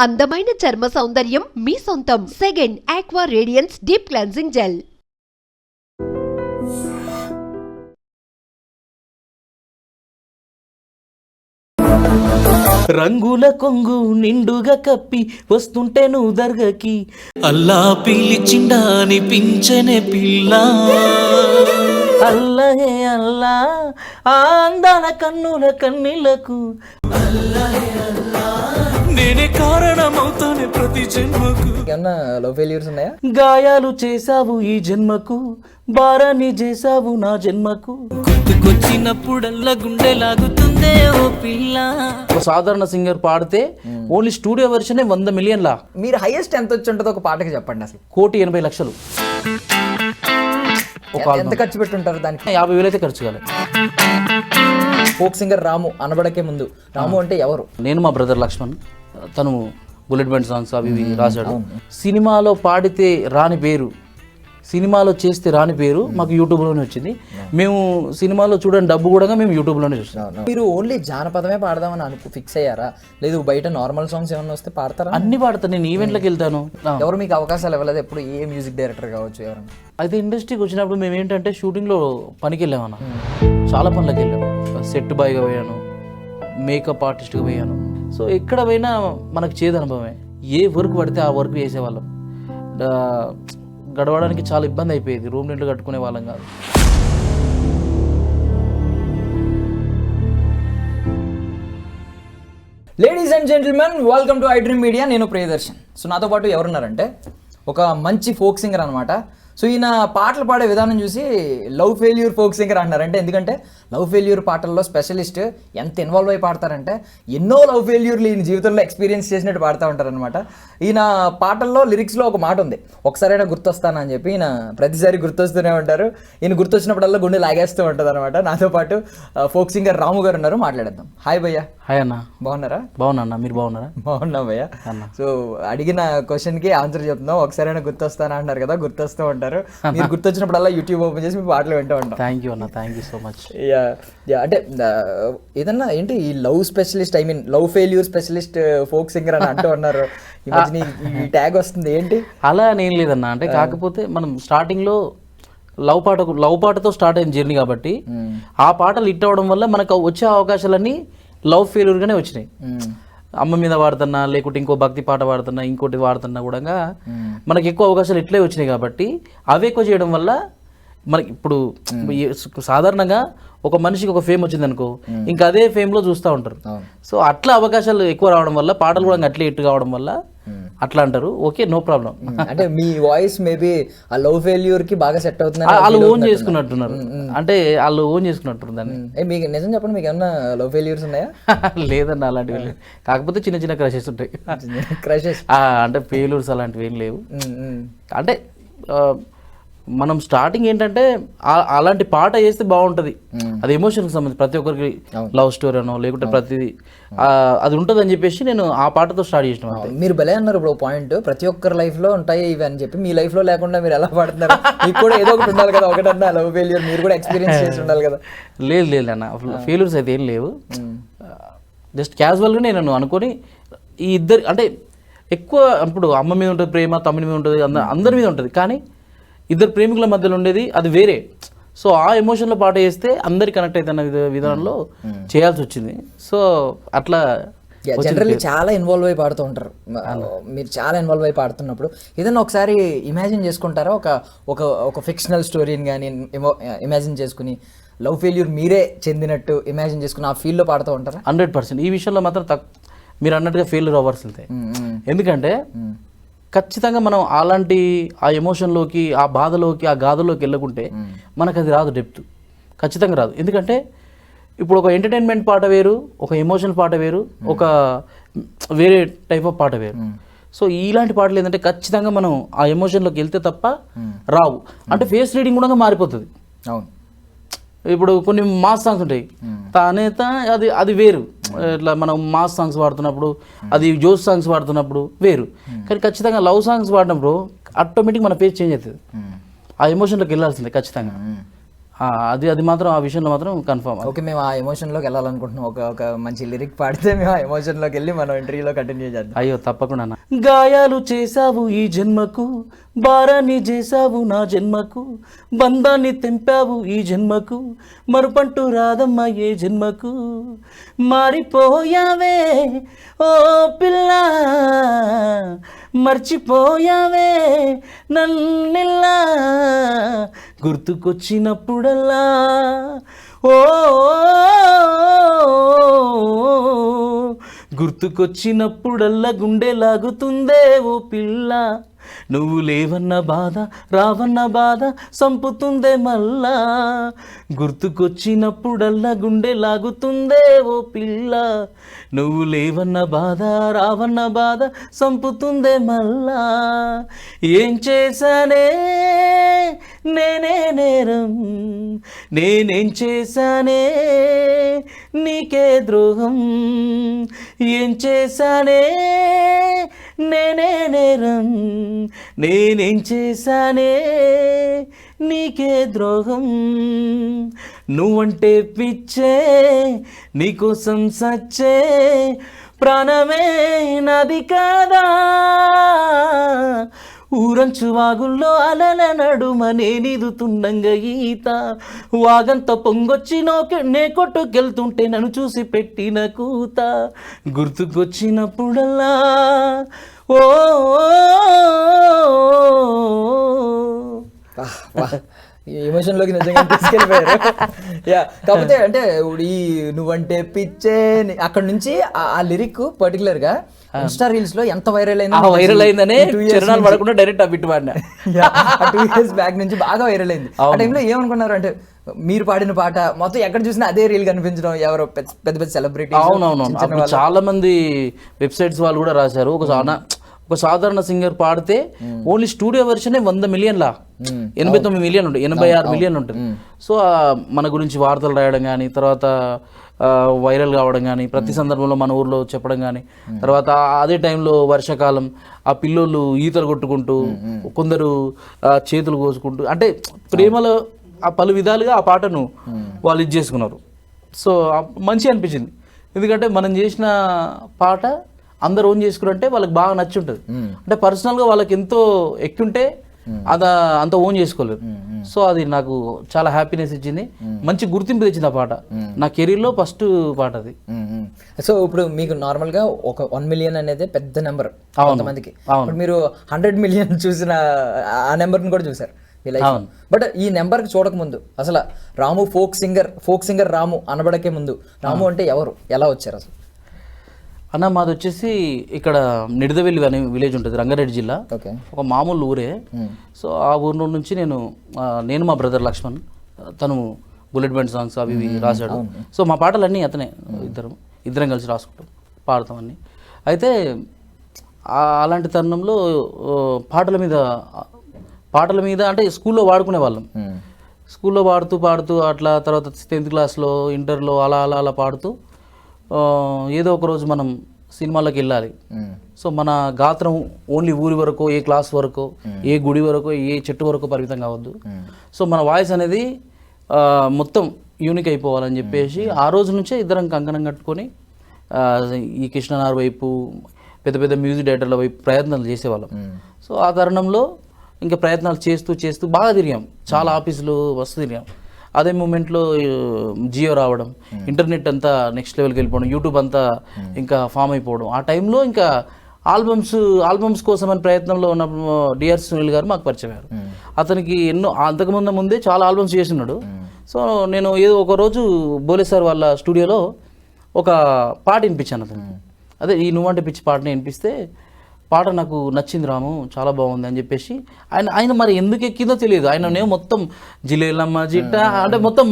అందమైన చర్మ సౌందర్యం మీ సొంతం. Second aqua radiance deep cleansing gel. రంగుల కొంగు నిండుగా కప్పి వస్తుంటే నువ్వు దర్గకి అల్లా పిలిచిండా అనిపించనే పిల్ల అల్లహే అల్లా ఆ అందాల కన్నుల కన్నీళ్లకు నేనే కారణమవుతానే ప్రతి జన్మకు. ఏమన్నా లవ్ ఫెయిల్యూర్స్ ఉన్నాయా? గాయాలు చేసావు ఈ జన్మకు, భారాన్ని చేసావు నా జన్మకు. గుర్తుకొచ్చినప్పుడల్లా గుండె లాగుతుందే ఓ పిల్ల. ఒక సాధారణ సింగర్ పాడితే ఓన్లీ స్టూడియో వెర్షనే 100 మిలియన్లా. మీరు హైయెస్ట్ ఎంత వచ్చి ఉంటుందో ఒక పాటకి చెప్పండి. అసలు 1,80,00,000 ఒక ఎంత ఖర్చు పెట్టుంటారు దానికి? 50,000 అయితే ఖర్చు కాలేదు. ఫోక్ సింగర్ రాము అనబడకే ముందు రాము అంటే ఎవరు? నేను మా బ్రదర్ లక్ష్మణ్, తను బుల్లెట్ బ్యాండ్ సాంగ్స్ అవి ఇవి రాశాడు. సినిమాలో పాడితే రాని పేరు, సినిమాలో చేస్తే రాని పేరు మాకు యూట్యూబ్లోనే వచ్చింది. మేము సినిమాలో చూడని డబ్బు కూడా మేము యూట్యూబ్లోనే చూస్తాం. మీరు ఓన్లీ జానపదమే పాడదామని ఫిక్స్ అయ్యారా? లేదు బయట నార్మల్ సాంగ్స్ ఏమన్నా వస్తే పాడతారా? అన్ని పాడతాను. నేను ఈవెంట్లకు వెళ్తాను. ఎవరు మీకు అవకాశాలు ఇవ్వలేదు ఎప్పుడు? ఏ మ్యూజిక్ డైరెక్టర్ కావచ్చు ఎవరన్నా? అయితే ఇండస్ట్రీకి వచ్చినప్పుడు మేము ఏంటంటే షూటింగ్లో పనికి వెళ్ళామన్న, చాలా పనులకు వెళ్ళాము. సెట్ బాయ్గా పోయాను, మేకప్ ఆర్టిస్ట్గా పోయాను. సో ఎక్కడ పోయినా మనకు చేదు అనుభవమే. ఏ వర్క్ పడితే ఆ వర్క్ చేసేవాళ్ళం. గడవడానికి చాలా ఇబ్బంది అయిపోయేది. రూమ్ రెంట్ కట్టుకునే వాళ్ళం కాదు. Ladies and gentlemen, welcome to I dream media. నేను ప్రియదర్శన్. సో నాతో పాటు ఎవరున్నారంటే ఒక మంచి ఫోక్ సింగర్ అనమాట. సో ఈయన పాటలు పాడే విధానం చూసి లవ్ ఫెయిల్యూర్ ఫోక్ సింగర్ అంటారు. ఎందుకంటే లవ్ ఫెయిల్యూర్ పాటల్లో స్పెషలిస్ట్. ఎంత ఇన్వాల్వ్ అయి పాడతారంటే ఎన్నో లవ్ ఫెయిల్యూర్లు ఈయన జీవితంలో ఎక్స్పీరియన్స్ చేసినట్టు పాడుతూ ఉంటారనమాట. ఈయన పాటల్లో లిరిక్స్లో ఒక మాట ఉంది, ఒకసారైనా గుర్తొస్తానని చెప్పి. ఈయన ప్రతిసారి గుర్తొస్తూనే ఉంటారు. ఈయన గుర్తొచ్చినప్పుడల్లా గుండె లాగేస్తూ ఉంటుంది అనమాట. నాతో పాటు ఫోక్ సింగర్ రాము గారు ఉన్నారు, మాట్లాడేద్దాం. హాయ్ భయ్యా. హాయ్ అన్న. బాగున్నారా? బాగున్నా. మీరు బాగున్నారా? బాగున్నా భయ్యా. సో అడిగిన క్వశ్చన్కి ఆన్సర్ చెప్తున్నాం. ఒకసారైనా గుర్తొస్తానా అంటారు కదా, గుర్తొస్తూ ఉంటారు. మీరు గుర్తొచ్చినప్పుడల్లా యూట్యూబ్ ఓపెన్ చేసి మీ పాటలు వింటూ ఉంటాం. థ్యాంక్ యూ అన్న, థ్యాంక్ యూ సో మచ్. అంటే ఏదన్నా ఏంటి ఈ love specialist, I mean love failure specialist folk singer అని అంటూ ఉన్నారు. ఈ మధ్య ఈ ట్యాగ్ వస్తుంది ఏంటి? అలా నేను లేదన్న. అంటే కాకపోతే మనం స్టార్టింగ్లో లవ్ పాటతో స్టార్ట్ అయిన జర్నీ కాబట్టి ఆ పాటలు హిట్ అవ్వడం వల్ల మనకు వచ్చే అవకాశాలన్నీ లవ్ ఫెయిల్యూర్గానే వచ్చినాయి. అమ్మ మీద వాడుతున్నా, లేకుంటే ఇంకో భక్తి పాట వాడుతున్నా, ఇంకోటి వాడుతున్నా కూడా మనకి ఎక్కువ అవకాశాలు ఇట్లే వచ్చినాయి. కాబట్టి అవి ఎక్కువ చేయడం వల్ల మనకి ఇప్పుడు సాధారణంగా ఒక మనిషికి ఒక ఫేమ్ వచ్చింది అనుకో, ఇంకా అదే ఫేమ్లో చూస్తూ ఉంటారు. సో అట్లా అవకాశాలు ఎక్కువ రావడం వల్ల పాటలు కూడా అట్లే హిట్ కావడం వల్ల అట్లా అంటారు. Okay, no problem. అంటే మీ వాయిస్ మేబీ ఆ లవ్ ఫెయిల్యూర్ కి బాగా సెట్ అవుతుంది. వాళ్ళు ఓన్ చేసుకున్నట్టున్నారు. అంటే వాళ్ళు ఓన్ చేసుకున్నట్టు దాన్ని. మీకు నిజం చెప్పండి, మీకు ఏమన్నా లవ్ ఫెయిల్యూర్స్ ఉన్నాయా? లేదన్న, అలాంటివి కాకపోతే చిన్న చిన్న క్రషెస్ ఉంటాయి. క్రషెస్ అంటే ఫెయిల్యూర్స్ అలాంటివి ఏం లేవు. అంటే మనం స్టార్టింగ్ ఏంటంటే అలాంటి పాట వేస్తే బాగుంటుంది. అది ఎమోషన్కి సంబంధించి ప్రతి ఒక్కరికి లవ్ స్టోరీ అనో లేకుంటే ప్రతిదీ అది ఉంటుంది అని చెప్పేసి నేను ఆ పాటతో స్టార్ట్ చేసిన. మీరు భలే అన్నారు ఇప్పుడు పాయింట్, ప్రతి ఒక్కరి లైఫ్ లో ఉంటాయి ఇవి అని చెప్పి. మీ లైఫ్ లో లేకుండా మీరు ఎలా పాడుతున్నారు? మీకు కూడా ఏదో ఒకటి ఉండాలి కదా, ఒకటన్నా లవ్ ఫెయిల్యూర్ మీరు కూడా ఎక్స్పీరియన్స్ చేసి ఉండాలి కదా. లేదు అన్న, ఫెయిల్యూర్స్ అయితే ఏం లేవు. జస్ట్ క్యాజువల్గా నేను అనుకొని ఈ ఇద్దరు అంటే ఎక్కువ ఇప్పుడు అమ్మ మీద ఉంటుంది ప్రేమ, తమ్ముడి మీద ఉంటుంది, అందరి మీద ఉంటుంది. కానీ ఇద్దరు ప్రేమికుల మధ్యలో ఉండేది అది వేరే. సో ఆ ఎమోషన్లో పాట చేస్తే అందరికి కనెక్ట్ అవుతున్న విధానంలో చేయాల్సి వచ్చింది. సో అట్లా జనరల్లీ చాలా ఇన్వాల్వ్ అయి పాడుతూ ఉంటారు. మీరు చాలా ఇన్వాల్వ్ అయి పాడుతున్నప్పుడు ఏదైనా ఒకసారి ఇమాజిన్ చేసుకుంటారా? ఒక ఫిక్షనల్ స్టోరీని కానీ ఇమాజిన్ చేసుకుని లవ్ ఫెయిల్యూర్ మీరే చెందినట్టు ఇమాజిన్ చేసుకుని ఆ ఫీల్డ్లో పాడుతూ ఉంటారా? 100%. ఈ విషయంలో మాత్రం మీరు అన్నట్టుగా ఫెయిల్యూర్ అవ్వాల్సిందే. ఎందుకంటే ఖచ్చితంగా మనం అలాంటి ఆ ఎమోషన్లోకి, ఆ బాధలోకి, ఆ గాథలోకి వెళ్ళకుంటే మనకు అది రాదు, డెప్త్ ఖచ్చితంగా రాదు. ఎందుకంటే ఇప్పుడు ఒక ఎంటర్టైన్మెంట్ పాట వేరు, ఒక ఎమోషనల్ పాట వేరు, ఒక వేరే టైప్ ఆఫ్ పాట వేరు. సో ఇలాంటి పాటలు ఏంటంటే ఖచ్చితంగా మనం ఆ ఎమోషన్లోకి వెళ్తే తప్ప రావు. అంటే ఫేస్ రీడింగ్ కూడా మారిపోతుంది. అవును. ఇప్పుడు కొన్ని మాస్ సాంగ్స్ ఉంటాయి, తానే అది వేరు. ఇట్లా మనం మాస్ సాంగ్స్ పాడుతున్నప్పుడు, అది జోస్ సాంగ్స్ పాడుతున్నప్పుడు వేరు. కానీ ఖచ్చితంగా లవ్ సాంగ్స్ పాడినప్పుడు ఆటోమేటిక్ మన పేజ్ చేంజ్ అవుతుంది. ఆ ఎమోషన్లోకి వెళ్ళాల్సిందే ఖచ్చితంగా. అది మాత్రం ఆ విషయంలో మాత్రం కన్ఫర్మ్. ఓకే, మేము ఆ ఎమోషన్లోకి వెళ్ళాలనుకుంటున్నాం. ఒక మంచి లిరిక్ పాడితే మేము ఆ ఎమోషన్లోకి వెళ్ళి మనం ఇంటర్వ్యూలో కంటిన్యూ చేద్దాం. అయ్యో తప్పకుండా అన్న. గాయాలు చేసావు ఈ జన్మకు, భారాన్ని చేసావు నా జన్మకు, బంధాన్ని తెంపావు ఈ జన్మకు, మరుపంటూ రాదమ్మా ఏ జన్మకు. మారిపోయావే ఓ పిల్ల, మర్చిపోయావే నన్నిల్లా, గుర్తుకొచ్చినప్పుడల్లా ఓ గుర్తుకొచ్చినప్పుడల్లా గుండె లాగుతుందే ఓ పిల్ల, నువ్వు లేవన్న బాధ రావన్న బాధ సంపుతుందే మళ్ళా, గుర్తుకొచ్చినప్పుడల్లా గుండె లాగుతుందే ఓ పిల్ల, నువ్వు లేవన్న బాధ రావన్న బాధ సంపుతుందే మళ్ళా. ఏం చేశానే నేనే నేరం, నేనేం చేశానే నీకే ద్రోహం, ఏం చేశానే నేనే నేరం, నేనేం చేశానే నీకే ద్రోహం. నువ్వంటే పిచ్చే నీకోసం సచ్చే ప్రాణమే నాది కాదా, ఊరంచు వాగుల్లో అలల నడుమ నేనిదుతుండంగ ఈత, వాగంత పొంగొచ్చి నే కొట్టుకెళ్తుంటే నన్ను చూసి పెట్టిన కూత, గుర్తుకొచ్చినప్పుడల్లా ఓ ఎమోషన్లోకి నిజంగా తీసుకెళ్ళిపోయారు. యా, కాకపోతే అంటే ఈ నువ్వంటే పిచ్చే అక్కడ నుంచి ఆ లిరిక్ పర్టికులర్ గా ఇన్స్టా రీల్స్ లో ఎంత వైరల్ అయిందనే చరణాలు పడకుండా డైరెక్ట్ ఆ బిట్ వాడినా. 2 years బ్యాక్ నుంచి బాగా వైరల్ అయింది. ఆ టైంలో ఏమనుకున్నారు అంటే మీరు పాడిన పాట మొత్తం ఎక్కడ చూసినా అదే రీల్ కనిపించడం, ఎవరో పెద్ద పెద్ద సెలబ్రిటీ. అవునవును, చాలా మంది వెబ్సైట్స్ వాళ్ళు కూడా రాశారు. ఒక సాధారణ సింగర్ పాడితే ఓన్లీ స్టూడియో వెర్షన్ 100 మిలియన్లా 89 మిలియన్ ఉంటుంది, 86 మిలియన్ ఉంటుంది. సో మన గురించి వార్తలు రాయడం కానీ, తర్వాత వైరల్ కావడం కానీ, ప్రతి సందర్భంలో మన ఊర్లో చెప్పడం కానీ, తర్వాత అదే టైంలో వర్షాకాలం ఆ పిల్లోళ్ళు ఈతలు కొట్టుకుంటూ, కొందరు చేతులు కోసుకుంటూ, అంటే ప్రేమలో ఆ పలు విధాలుగా ఆ పాటను వాళ్ళు ఇది చేసుకున్నారు. సో మంచి అనిపించింది, ఎందుకంటే మనం చేసిన పాట అందరు ఓన్ చేసుకురంటే వాళ్ళకి బాగా నచ్చి ఉంటుంది. అంటే పర్సనల్గా వాళ్ళకి ఎంతో ఎక్కుంటే అంత ఓన్ చేసుకోలేరు. సో అది నాకు చాలా హ్యాపీనెస్ ఇచ్చింది, మంచి గుర్తింపు తెచ్చింది ఆ పాట. నా కెరీర్లో ఫస్ట్ పాట అది. సో ఇప్పుడు మీకు నార్మల్గా ఒక 1 మిలియన్ అనేది పెద్ద నెంబర్ కొంతమందికి, మీరు 100 మిలియన్ చూసిన ఆ నెంబర్ని కూడా చూసారు మీ లైఫ్. బట్ ఈ నెంబర్కి చూడక ముందు అసలు రాము ఫోక్ సింగర్ రాము అనబడకే ముందు రాము అంటే ఎవరు, ఎలా వచ్చారు అసలు? అన్న మాది వచ్చేసి ఇక్కడ నిడదవెల్లి అనే విలేజ్ ఉంటుంది, రంగారెడ్డి జిల్లా. ఒక మామూలు ఊరే. సో ఆ ఊరిలో నుంచి నేను మా బ్రదర్ లక్ష్మణ్, తను బుల్లెట్ బ్యాండ్ సాంగ్స్ అవి ఇవి రాశాడు. సో మా పాటలన్నీ అతనే, ఇద్దరం కలిసి రాసుకుంటాం, పాడతాం అన్నీ. అయితే అలాంటి తరుణంలో పాటల మీద అంటే స్కూల్లో వాడుకునే వాళ్ళం. స్కూల్లో పాడుతూ అట్లా, తర్వాత 10th క్లాస్లో ఇంటర్లో అలా పాడుతూ ఏదో ఒక రోజు మనం సినిమాలకు వెళ్ళాలి. సో మన గాత్రం ఓన్లీ ఊరి వరకు, ఏ క్లాస్ వరకు, ఏ గుడి వరకు, ఏ చెట్టు వరకు పరిమితం కావద్దు. సో మన వాయిస్ అనేది మొత్తం యూనిక్ అయిపోవాలని చెప్పేసి ఆ రోజు నుంచే ఇద్దరం కంకణం కట్టుకొని ఈ కృష్ణనార్ వైపు, పెద్ద పెద్ద మ్యూజిక్ డైరెక్టర్ల వైపు ప్రయత్నాలు చేసేవాళ్ళం. సో ఆ తరుణంలో ఇంకా ప్రయత్నాలు చేస్తూ బాగా తిరిగాం, చాలా ఆఫీసులు తిరిగాం. అదే మూమెంట్లో జియో రావడం, ఇంటర్నెట్ అంతా నెక్స్ట్ లెవెల్కి వెళ్ళిపోవడం, యూట్యూబ్ అంతా ఇంకా ఫామ్ అయిపోవడం. ఆ టైంలో ఇంకా ఆల్బమ్స్ కోసం అని ప్రయత్నంలో ఉన్న డిఆర్ సునీల్ గారు మాకు పరిచయం అయ్యారు. అతనికి అంతకుముందు ముందే చాలా ఆల్బమ్స్ చేస్తున్నాడు. సో నేను ఏదో ఒక రోజు బోలే సార్ వాళ్ళ స్టూడియోలో ఒక పాట వినిపించాను అతనికి. అదే ఈ నువ్వంటే పిచ్చి పాటని వినిపిస్తే పాట నాకు నచ్చింది రాము, చాలా బాగుంది అని చెప్పేసి ఆయన మరి ఎందుకు ఎక్కిందో తెలియదు. ఆయన మొత్తం జిలేలమ్మ జిట్ట అంటే మొత్తం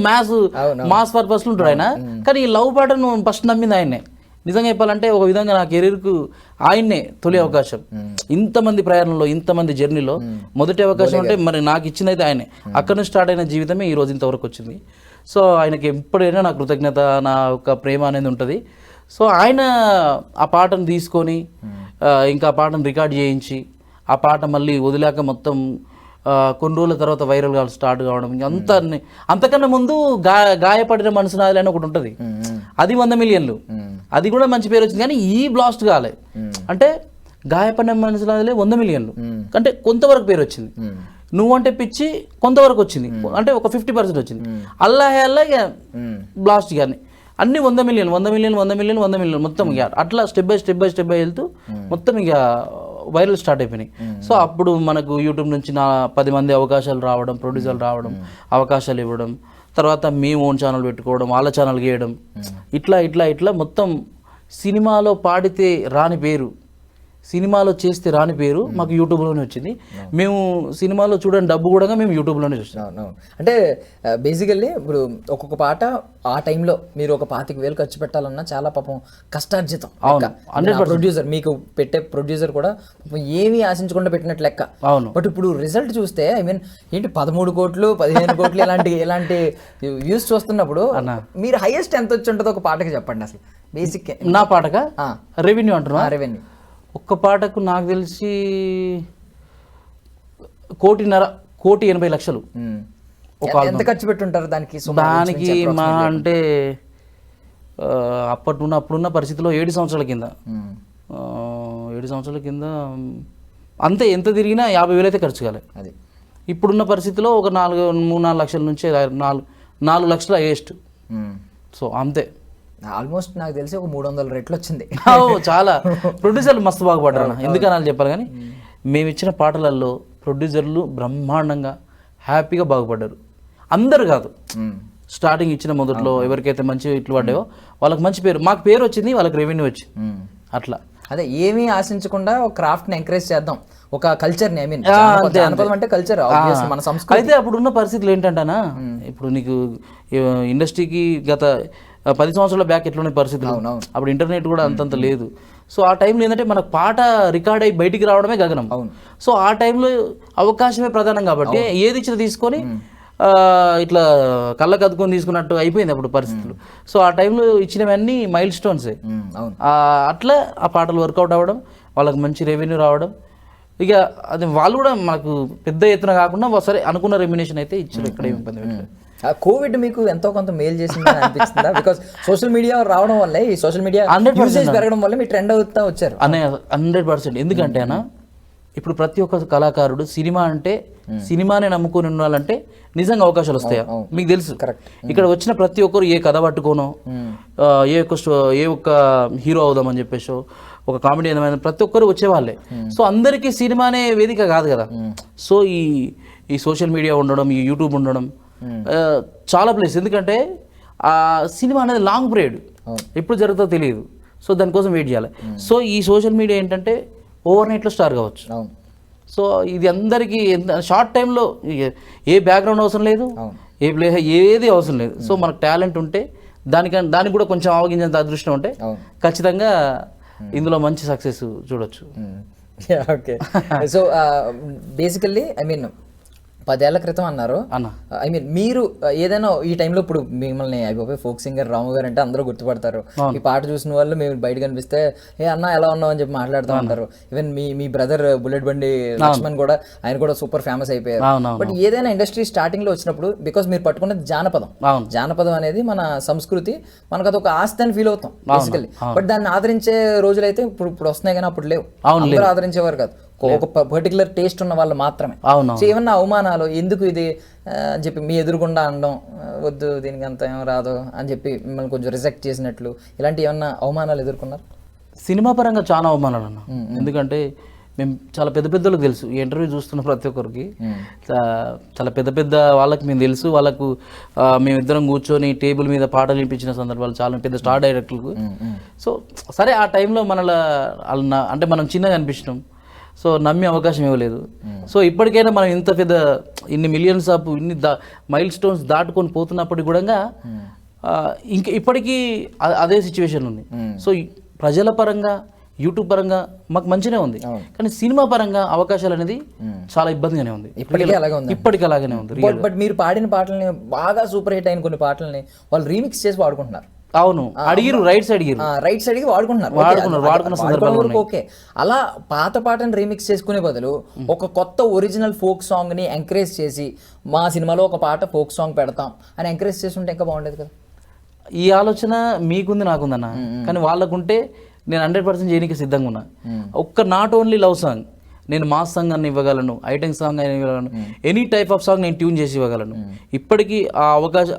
మాస్ పర్పస్లు ఉంటాడు ఆయన. కానీ ఈ లవ్ పాటను ఫస్ట్ నమ్మింది ఆయన్నే. నిజంగా చెప్పాలంటే ఒక విధంగా నా కెరీర్కు ఆయన్నే తొలి అవకాశం. ఇంతమంది ప్రయాణంలో, ఇంతమంది జర్నీలో మొదటి అవకాశం అంటే మరి నాకు ఇచ్చిందైతే ఆయనే. అక్కడ నుంచి స్టార్ట్ అయిన జీవితమే ఈ రోజు ఇంతవరకు వచ్చింది. సో ఆయనకి ఎప్పుడైనా నా కృతజ్ఞత, నా యొక్క ప్రేమ అనేది ఉంటుంది. సో ఆయన ఆ పాటను తీసుకొని ఇంకా ఆ పాటను రికార్డ్ చేయించి, ఆ పాట మళ్ళీ వదిలాక మొత్తం కొన్ని రోజుల తర్వాత వైరల్ గా స్టార్ట్ కావడం అంతకన్నా ముందు గాయపడిన మనసు నాది అని ఒకటి ఉంటుంది, అది 100 మిలియన్లు, అది కూడా మంచి పేరు వచ్చింది. కానీ ఈ బ్లాస్ట్ కాలే అంటే గాయపడిన మనసు నాదిలే 100 మిలియన్లు అంటే కొంతవరకు పేరు వచ్చింది. నువ్వంటే పిచ్చి కొంతవరకు వచ్చింది అంటే ఒక 50% వచ్చింది. అల్లాహే అల్లా ఇక బ్లాస్ట్ కానీ అన్ని 100 మిలియన్ మొత్తం ఇక అట్లా స్టెప్ బై వెళ్తూ మొత్తం ఇక వైరల్ స్టార్ట్ అయిపోయినాయి. సో అప్పుడు మనకు యూట్యూబ్ నుంచి 10 మంది అవకాశాలు రావడం, ప్రొడ్యూసర్లు రావడం, అవకాశాలు ఇవ్వడం, తర్వాత మేము ఓన్ ఛానల్ పెట్టుకోవడం, వాళ్ళ ఛానల్ గీయడం, ఇట్లా మొత్తం సినిమాలో పాడితే రాని పేరు, సినిమాలో చేస్తే రాని పేరు మాకు యూట్యూబ్లోనే వచ్చింది. మేము సినిమాలో చూడని డబ్బు కూడా మేము యూట్యూబ్లోనే చూస్తాం. అంటే బేసికల్లీ ఇప్పుడు ఒక్కొక్క పాట ఆ టైంలో మీరు ఒక 25,000 ఖర్చు పెట్టాలన్నా చాలా పాపం కష్టార్జితం. ప్రొడ్యూసర్ మీకు పెట్టే ప్రొడ్యూసర్ కూడా ఏమీ ఆశించకుండా పెట్టినట్టు లెక్క. అవును. బట్ ఇప్పుడు రిజల్ట్ చూస్తే ఐ మీన్ ఏంటి 13 కోట్లు 15 కోట్లు ఇలాంటి వ్యూస్ చూస్తున్నప్పుడు మీరు హైయెస్ట్ ఎంత వచ్చి ఉంటుందో ఒక పాటకి చెప్పండి అసలు బేసిక్. నా పాటగా రెవెన్యూ అంటున్నా, రెవెన్యూ ఒక్క పాటకు నాకు తెలిసి 1,80,00,000. ఎంత ఖర్చు పెట్టుంటారు దానికి? మా అంటే అప్పుడున్న పరిస్థితిలో 7 సంవత్సరాల కింద అంతే, ఎంత తిరిగినా 50,000 అయితే ఖర్చు కాలేదు. అది ఇప్పుడున్న పరిస్థితిలో ఒక 3-4 లక్షల నుంచి 4 లక్షల హైయెస్ట్. సో అంతే, ఆల్మోస్ట్ నాకు తెలిసి ఒక 300 రెట్లు వచ్చింది. చాలా ప్రొడ్యూసర్లు మస్తు బాగుపడ్డారు, ఎందుకని వాళ్ళు చెప్పారు. కానీ మేము ఇచ్చిన పాటలలో ప్రొడ్యూసర్లు బ్రహ్మాండంగా హ్యాపీగా బాగుపడ్డారు. అందరు కాదు, స్టార్టింగ్ ఇచ్చిన మొదట్లో ఎవరికైతే మంచి ఇట్లు పడ్డాయో వాళ్ళకి మంచి పేరు, మాకు పేరు వచ్చింది, వాళ్ళకి రెవెన్యూ వచ్చింది. అట్లా అదే ఏమీ ఆశించకుండా ఒక క్రాఫ్ట్ని ఎంకరేజ్ చేద్దాం, ఒక కల్చర్ని. ఐ మీన్ జానపదం అంటే కల్చర్, మన సంస్కృతి. అయితే అప్పుడున్న పరిస్థితులు ఏంటంటానా, ఇప్పుడు నీకు ఇండస్ట్రీకి గత 10 సంవత్సరాల బ్యాక్ ఎట్లున్న పరిస్థితులు, అప్పుడు ఇంటర్నెట్ కూడా అంతంత లేదు. సో ఆ టైంలో ఏంటంటే మనకు పాట రికార్డ్ అయ్యి బయటికి రావడమే గగనం. సో ఆ టైంలో అవకాశమే ప్రధానం కాబట్టి ఏది ఇచ్చినా తీసుకొని ఇట్లా కళ్ళకు అద్దుకొని తీసుకున్నట్టు అయిపోయింది అప్పుడు పరిస్థితులు. సో ఆ టైంలో ఇచ్చినవన్నీ మైల్ స్టోన్సే. అట్లా ఆ పాటలు వర్కౌట్ అవ్వడం, వాళ్ళకి మంచి రెవెన్యూ రావడం, ఇక అది వాళ్ళు కూడా మనకు పెద్ద ఎత్తున కాకుండా సరే అనుకున్న రెమ్యునేషన్ అయితే ఇచ్చారు. ఇక్కడ ఏమి ఇబ్బంది పెట్టలేదు. కోవిడ్ మీకు ఎంతో కొంత మేలు చేసిందని అనిపిస్తుందా? బికాస్ సోషల్ మీడియా రావడం వల్లే, ఈ సోషల్ మీడియా యూసేజ్ పెరగడం వల్ల మీరు ట్రెండ్ అవుతా వచ్చారు. 100%. ఎందుకంటే అన్న ఇప్పుడు ప్రతి ఒక్క కళాకారుడు సినిమా అంటే సినిమానే నమ్ముకొని ఉండాలంటే నిజంగా అవకాశాలు వస్తాయా మీకు తెలుసు. ఇక్కడ వచ్చిన ప్రతి ఒక్కరు ఏ కథ పట్టుకోనో, ఏ ఒక్క హీరో అవుదామని చెప్పేసో, ఒక కామెడీ ఏమైనా ప్రతి ఒక్కరు వచ్చేవాళ్ళే. సో అందరికీ సినిమా అనే వేదిక కాదు కదా. సో ఈ సోషల్ మీడియా ఉండడం, ఈ యూట్యూబ్ ఉండడం చాలా ప్లేస్. ఎందుకంటే ఆ సినిమా అనేది లాంగ్ పీరియడ్, ఎప్పుడు జరుగుతుందో తెలియదు. సో దానికోసం వెయిట్ చేయాలి. సో ఈ సోషల్ మీడియా ఏంటంటే ఓవర్ నైట్లో స్టార్ కావచ్చు. సో ఇది అందరికీ షార్ట్ టైంలో ఏ బ్యాక్గ్రౌండ్ అవసరం లేదు, ఏ ప్లే ఏది అవసరం లేదు. సో మనకు టాలెంట్ ఉంటే దానికి కూడా కొంచెం ఆవగించేంత అదృష్టం ఉంటే ఖచ్చితంగా ఇందులో మంచి సక్సెస్ చూడొచ్చు. Okay. So basically I mean 10 ఏళ్ల క్రితం అన్నారు. ఐ మీన్ మీరు ఏదైనా ఈ టైంలో ఇప్పుడు మిమ్మల్ని అయిపోయి ఫోక్ సింగర్ రాము గారు అంటే అందరూ గుర్తుపడతారు. ఈ పాట చూసిన వాళ్ళు మేము బయట కనిపిస్తే ఏ అన్న ఎలా ఉన్నావు అని చెప్పి మాట్లాడుతూ ఉంటారు. ఈవెన్ మీ బ్రదర్ బుల్లెట్ బండి లక్ష్మణ్ కూడా, ఆయన కూడా సూపర్ ఫేమస్ అయిపోయారు. బట్ ఏదైనా ఇండస్ట్రీ స్టార్టింగ్ లో వచ్చినప్పుడు బికాస్ మీరు పట్టుకున్నది జానపదం అనేది మన సంస్కృతి, మనకు అదొక ఆస్తి అని ఫీల్ అవుతాం బేసికల్లీ. బట్ దాన్ని ఆదరించే రోజులైతే ఇప్పుడు వస్తున్నాయి కానీ అప్పుడు లేవు. అందరూ ఆదరించేవారు కాదు, ఒక పర్టికులర్ టేస్ట్ ఉన్న వాళ్ళు మాత్రమే. సో ఏమన్నా అవమానాలు ఎందుకు ఇది అని చెప్పి మీ ఎదురుగుండా అనడం, వద్దు దీనికి అంత ఏం రాదు అని చెప్పి మిమ్మల్ని కొంచెం రిజెక్ట్ చేసినట్లు, ఇలాంటి ఏమన్నా అవమానాలు ఎదుర్కొన్నారు? సినిమా పరంగా చాలా అవమానాలు అన్న. ఎందుకంటే మేము చాలా పెద్దలకు తెలుసు, ఈ ఇంటర్వ్యూ చూస్తున్న ప్రతి ఒక్కరికి చాలా పెద్ద వాళ్ళకి మేము తెలుసు. వాళ్ళకు మేమిద్దరం కూర్చొని టేబుల్ మీద పాటలు వినిపించిన సందర్భాలు చాలా పెద్ద స్టార్ డైరెక్టర్లకు. సో సరే ఆ టైంలో అంటే మనం చిన్నగా అనిపించినాం. సో నమ్మే అవకాశం ఇవ్వలేదు. సో ఇప్పటికైనా మనం ఇంత పెద్ద ఇన్ని మిలియన్స్ ఆఫ్ ఇన్ని మైల్ స్టోన్స్ దాటుకొని పోతున్నప్పటికీ కూడా ఇంకా ఇప్పటికీ అదే సిచ్యువేషన్ ఉంది. సో ప్రజల పరంగా యూట్యూబ్ పరంగా మాకు మంచిగానే ఉంది, కానీ సినిమా పరంగా అవకాశాలు అనేది చాలా ఇబ్బందిగానే ఉంది. ఇప్పటికీ అలాగనే ఉంది. బట్ మీరు పాడిన పాటల్ని బాగా సూపర్ హిట్ అయిన కొన్ని పాటల్ని వాళ్ళు రీమిక్స్ చేసి వాడుకుంటున్నారు. అవును అడిగిరు రైట్స్ అడిగిరు రైట్స్ అడిగి వాడుకుంటున్నారు వాడుకున్న సందర్భాలు వరకు ఓకే. అలా పాత పాటను రీమిక్స్ చేసుకునే బదులు ఒక కొత్త ఒరిజినల్ ఫోక్ సాంగ్ ని ఎంకరేజ్ చేసి మా సినిమాలో ఒక పాట ఫోక్ సాంగ్ పెడతాం అని ఎంకరేజ్ చేస్తుంటే ఇంకా బాగుండేది కదా. ఈ ఆలోచన మీకుంది నాకుందన్న, కానీ వాళ్ళకుంటే నేను 100% చేయడానికి సిద్ధంగా ఉన్నా. ఒక్క నాట్ ఓన్లీ లవ్ సాంగ్, నేను మాస్ సాంగ్ అని ఇవ్వగలను, ఐటెం సాంగ్ అని ఇవ్వగలను, ఎనీ టైప్ ఆఫ్ సాంగ్ నేను ట్యూన్ చేసి ఇవ్వగలను. ఇప్పటికీ ఆ అవకాశం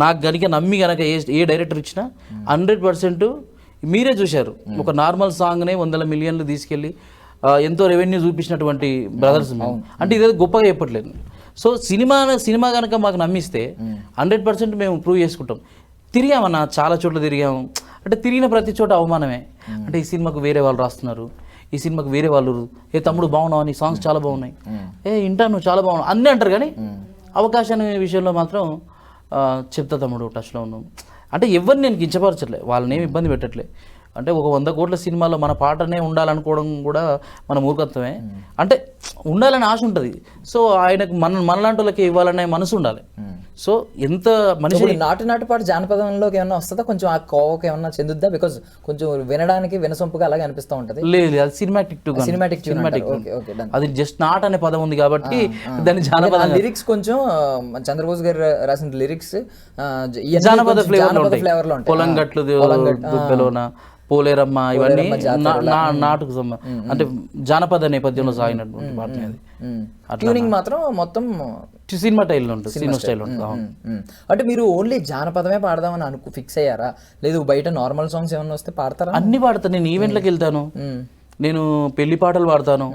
నాకు కనుక నమ్మి కనుక ఏ డైరెక్టర్ ఇచ్చినా 100% మీరే చూశారు. ఒక నార్మల్ సాంగ్నే 100 మిలియన్లు తీసుకెళ్ళి ఎంతో రెవెన్యూ చూపించినటువంటి బ్రదర్స్ అంటే ఇదేదో గొప్పగా చెప్పట్లేదు. సో సినిమా కనుక మాకు నమ్మిస్తే 100% మేము ప్రూవ్ చేసుకుంటాం. తిరిగామన్నా, చాలా చోట్ల తిరిగాము. అంటే తిరిగిన ప్రతి చోట అవమానమే. అంటే ఈ సినిమాకు వేరే వాళ్ళు రాస్తున్నారు, ఈ సినిమాకి వేరే వాళ్ళు, ఏ తమ్ముడు బాగున్నావు, నీ సాంగ్స్ చాలా బాగున్నాయి, ఇంటాను చాలా బాగున్నావు అన్నీ అంటారు. కానీ అవకాశాన్ని విషయంలో మాత్రం చెప్తా తమ్ముడు టచ్లో ఉన్నాం. అంటే ఎవరిని నేను కించపరచట్లే, వాళ్ళని ఏమి ఇబ్బంది పెట్టట్లే. అంటే ఒక 100 కోట్ల సినిమాలో మన పాటనే ఉండాలనుకోవడం కూడా మన మూర్ఖత్వమే. అంటే ఉండాలని ఆశ ఉంటుంది. సో ఆయనకు మనలాంటి వాళ్ళకి ఇవ్వాలనే మనసు ఉండాలి. సో ఎంత మనిషి నాటు పాట జానపదంలోకి ఏమన్నా వస్తుందా, కొంచెం ఆ కోవకి ఏమన్నా చెందుద్దా? బికాజ్ కొంచెం వినడానికి వినసొంపుగా అలాగే అనిపిస్తూ ఉంటుంది. లేదు, అది సినిమాటిక్, అది జస్ట్ నాట్ అనే పదం ఉంది కాబట్టి దాని జానపద లిరిక్స్ కొంచెం చంద్రబోస్ గారు రాసిన లిరిక్స్ జానపద ఫ్లేవర్ లో ఉంటాయి. పొలం గట్లు దుబ్బెలోన పోలేరమ్మ ఇవన్నీ నాటుకు అంటే జానపద నేపథ్యంలో సాగినటువంటి పాట. ట్యూనింగ్ మాత్రం మొత్తం సినిమా స్టైల్లో ఉంటుంది, సినిమా స్టైల్ ఉంటుంది. అంటే మీరు ఓన్లీ జానపదమే పాడదామని ఫిక్స్ అయ్యారా, లేదు బయట నార్మల్ సాంగ్స్ ఏమన్నా వస్తే పాడతారా? అన్ని పాడతాను. నేను ఈవెంట్లకు వెళ్తాను, నేను పెళ్లి పాటలు పాడతాను,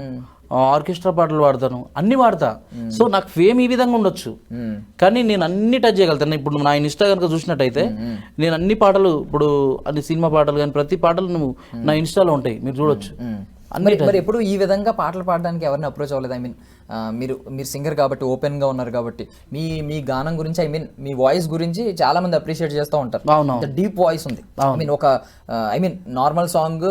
ఆర్కెస్ట్రా పాటలు పాడతాను, అన్ని పాడతా. సో నాకు ఫేమ్ ఈ విధంగా ఉండొచ్చు, కానీ నేను అన్ని టచ్ చేయగలుగుతాను. ఇప్పుడు నా ఇన్స్టా కనుక చూసినట్టయితే నేను అన్ని పాటలు, ఇప్పుడు అన్ని సినిమా పాటలు కానీ ప్రతి పాటలు నువ్వు నా ఇన్స్టాలో ఉంటాయి, మీరు చూడొచ్చు. మరి ఎప్పుడు ఈ విధంగా పాటలు పాడడానికి ఎవరిని అప్రోచ్ అవ్వలేదు? ఐ మీన్ మీరు సింగర్ కాబట్టి, ఓపెన్ గా ఉన్నారు కాబట్టి మీ గానం గురించి, ఐ మీన్ మీ వాయిస్ గురించి చాలా మంది అప్రిషియేట్ చేస్తూ ఉంటారు. డీప్ వాయిస్ ఉంది. ఐ మీన్ నార్మల్ సాంగ్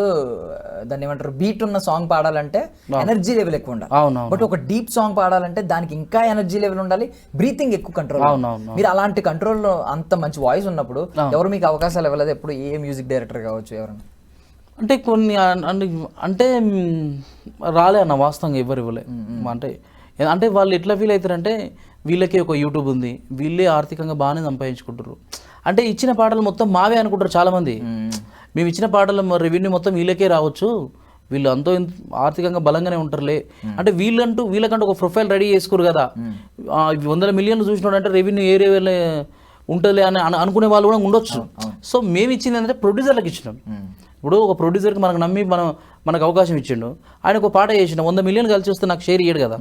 దాన్ని ఏమంటారు, బీట్ ఉన్న సాంగ్ పాడాలంటే ఎనర్జీ లెవెల్ ఎక్కువ ఉండాలి. బట్ ఒక డీప్ సాంగ్ పాడాలంటే దానికి ఇంకా ఎనర్జీ లెవెల్ ఉండాలి, బ్రీతింగ్ ఎక్కువ కంట్రోల్. మీరు అలాంటి కంట్రోల్, అంత మంచి వాయిస్ ఉన్నప్పుడు ఎవరు మీకు అవకాశాలు ఇవ్వలేదు ఎప్పుడు? ఏ మ్యూజిక్ డైరెక్టర్ కావచ్చు ఎవరైనా? అంటే కొన్ని అంటే రాలే అన్న, వాస్తవంగా ఎవరు ఇవ్వలే. అంటే వాళ్ళు ఎట్లా ఫీల్ అవుతారంటే వీళ్ళకి ఒక యూట్యూబ్ ఉంది, వీళ్ళే ఆర్థికంగా బాగానే సంపాదించుకుంటారు. అంటే ఇచ్చిన పాటలు మొత్తం మావే అనుకుంటారు చాలామంది. మేము ఇచ్చిన పాటల రెవెన్యూ మొత్తం వీళ్ళకే రావచ్చు, వీళ్ళు అంతో ఆర్థికంగా బలంగానే ఉంటారులే. అంటే వీళ్ళకంటూ ఒక ప్రొఫైల్ రెడీ చేసుకోరు కదా. 100 మిలియన్లు చూసినాడు అంటే రెవెన్యూ ఏ లెవెల్ ఉంటుందిలే అని అనుకునే వాళ్ళు కూడా ఉండొచ్చు. సో మేము ఇచ్చింది ఏంటంటే ప్రొడ్యూసర్లకు ఇచ్చినాం. ఇప్పుడు ఒక ప్రొడ్యూసర్కి మనకు నమ్మి మనకు అవకాశం ఇచ్చిండు, ఆయన ఒక పాట చేసిన 100 మిలియన్ కలిసి వస్తే నాకు షేర్ ఇయ్యడు కదా.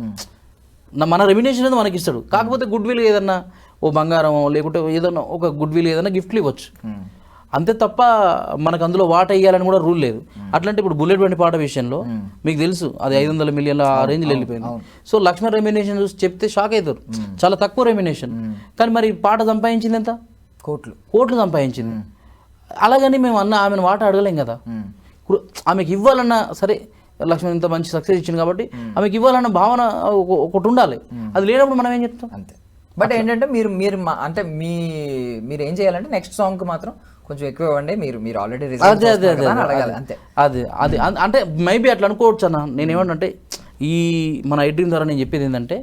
మన రెమ్యునేషన్ అనేది మనకి ఇస్తాడు. కాకపోతే గుడ్ విల్ ఏదన్నా, ఓ బంగారం లేకుంటే ఏదన్నా ఒక గుడ్ విల్ ఏదన్నా గిఫ్ట్లు ఇవ్వచ్చు, అంతే తప్ప మనకు అందులో వాట వేయాలని కూడా రూల్ లేదు. అట్లాంటి ఇప్పుడు బుల్లెట్ బండి పాట విషయంలో మీకు తెలుసు అది 500 మిలియన్ల ఆ రేంజ్లో వెళ్ళిపోయింది. సో లక్ష్మణ్ రెమ్యునేషన్ చూసి చెప్తే షాక్ అవుతారు, చాలా తక్కువ రెమ్యునేషన్. కానీ మరి పాట సంపాదించింది ఎంత? కోట్లు సంపాదించింది. అలాగని మేము ఆమెను వాట అడగలేం కదా. ఆమెకి ఇవ్వాలన్నా సరే, లక్ష్మణ్ ఇంత మంచి సక్సెస్ ఇచ్చింది కాబట్టి ఆమెకి ఇవ్వాలన్న భావన ఒకటి ఉండాలి. అది లేనప్పుడు మనం ఏం చెప్తాం అంతే. బట్ ఏంటంటే మీరు అంటే మీరు ఏం చేయాలంటే నెక్స్ట్ సాంగ్ మాత్రం కొంచెం ఎక్కువ ఇవ్వండి. మీరు ఆల్రెడీ అడగాలి అంతే. అది అంటే మేబీ అట్లా అనుకోవచ్చు అన్న. నేనేమంటే ఈ మన ఐడ్రీమ్ ద్వారా నేను చెప్పేది ఏంటంటే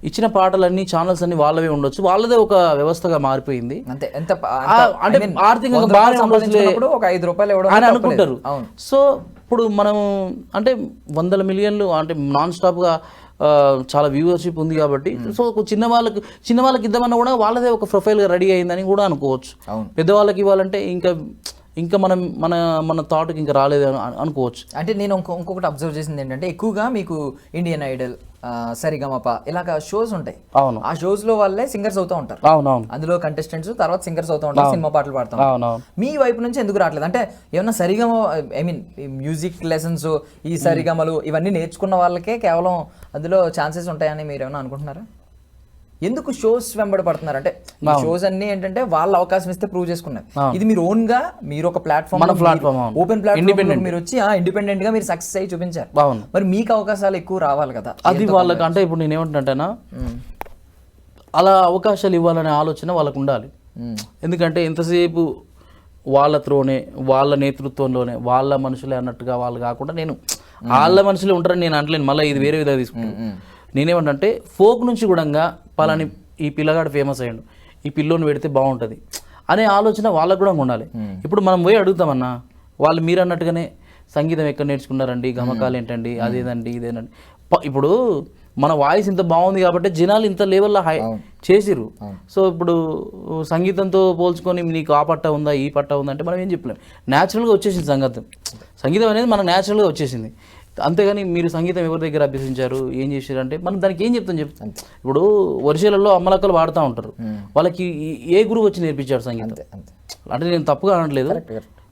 ఇచ్చిన పాటలన్నీ ఛానల్స్ అన్ని వాళ్ళవే ఉండొచ్చు, వాళ్ళదే ఒక వ్యవస్థగా మారిపోయింది. అంటే ఆర్థికంగా బాగానే ఉండొచ్చు ఒక 5 రూపాయలు అని అనుకుంటారు. సో ఇప్పుడు మనం అంటే 100 మిలియన్లు అంటే నాన్ స్టాప్గా చాలా వ్యూవర్షిప్ ఉంది కాబట్టి, సో చిన్న వాళ్ళకి ఇద్దామన్నా కూడా వాళ్ళదే ఒక ప్రొఫైల్గా రెడీ అయిందని కూడా అనుకోవచ్చు. పెద్దవాళ్ళకి ఇవ్వాలంటే ఇంకా మన థాట్కి ఇంకా రాలేదు అనుకోవచ్చు. అంటే నేను ఇంకొకటి అబ్జర్వ్ చేసింది ఏంటంటే, ఎక్కువగా మీకు ఇండియన్ ఐడల్, సరిగమప ఇలాగ షోస్ ఉంటాయి. అవును, ఆ షోస్ లో వాళ్ళే సింగర్స్ అవుతూ ఉంటారు. అవునవును, అందులో కంటెస్టెంట్స్ తర్వాత సింగర్స్ అవుతూ ఉంటారు, సినిమా పాటలు పాడుతూ ఉంటారు. మీ వైపు నుంచి ఎందుకు రావట్లేదు? అంటే ఏమన్నా సరిగమ, ఐ మీన్ మ్యూజిక్ లెసన్స్, ఈ సరిగమలు ఇవన్నీ నేర్చుకున్న వాళ్ళకే కేవలం అందులో ఛాన్సెస్ ఉంటాయని మీరు ఏమన్నా అనుకుంటున్నారా? ఎందుకు షోస్ వెంబడి పడుతున్నారు? అంటే షోస్ అన్ని ఏంటంటే వాళ్ళ అవకాశం ఇస్తే ప్రూవ్ చేసుకున్నారు. ఇది మీరు ఓన్ గా, మీరు ఒక ప్లాట్ఫామ్ ఓపెన్ ప్లాట్ఫామ్ మీరు వచ్చి ఇండిపెండెంట్ గా మీరు సక్సెస్ అయ్యి చూపించారు. మరి మీకు అవకాశాలు ఎక్కువ రావాలి కదా. అది వాళ్ళకి అంటే ఇప్పుడు నేనేమంటున్నాంటేనా, అలా అవకాశాలు ఇవ్వాలనే ఆలోచన వాళ్ళకు ఉండాలి. ఎందుకంటే ఎంతసేపు వాళ్ళ త్రోనే వాళ్ళ నేతృత్వంలోనే వాళ్ళ మనుషులే అన్నట్టుగా వాళ్ళు కాకుండా నేను వాళ్ళ మనుషులే ఉంటారని నేను అంటలేను, మళ్ళీ ఇది వేరే విధంగా తీసుకుంటాను. నేనేమంటే ఫోక్ నుంచి కూడా పలాని ఈ పిల్లగాడు ఫేమస్ అయ్యాడు, ఈ పిల్లోని పెడితే బాగుంటుంది అనే ఆలోచన వాళ్ళకు కూడా ఉండాలి. ఇప్పుడు మనం పోయి అడుగుతామన్నా, వాళ్ళు మీరు అన్నట్టుగానే సంగీతం ఎక్కడ నేర్చుకున్నారండి, గమకాలు ఏంటండి, అదేదండి ఇదేనండి. ఇప్పుడు మన వాయిస్ ఇంత బాగుంది కాబట్టి జనాలు ఇంత లెవెల్లో హై చేసిర్రు. సో ఇప్పుడు సంగీతంతో పోల్చుకొని నీకు ఆ పట్ట ఉందా ఈ పట్ట ఉందా అంటే మనం ఏం చెప్పలేము. న్యాచురల్గా వచ్చేసింది సంగీతం అనేది మనకు న్యాచురల్గా వచ్చేసింది. అంతేగాని మీరు సంగీతం ఎవరి దగ్గర అభ్యసించారు ఏం చేశారు అంటే మనం దానికి ఏం చెప్తాం ఇప్పుడు వరిసేలలో అమ్మలక్కలు వాడుతూ ఉంటారు, వాళ్ళకి ఏ గురువు వచ్చి నేర్పించాడు సంగీతం అంటే నేను తప్పుగా అనట్లేదు.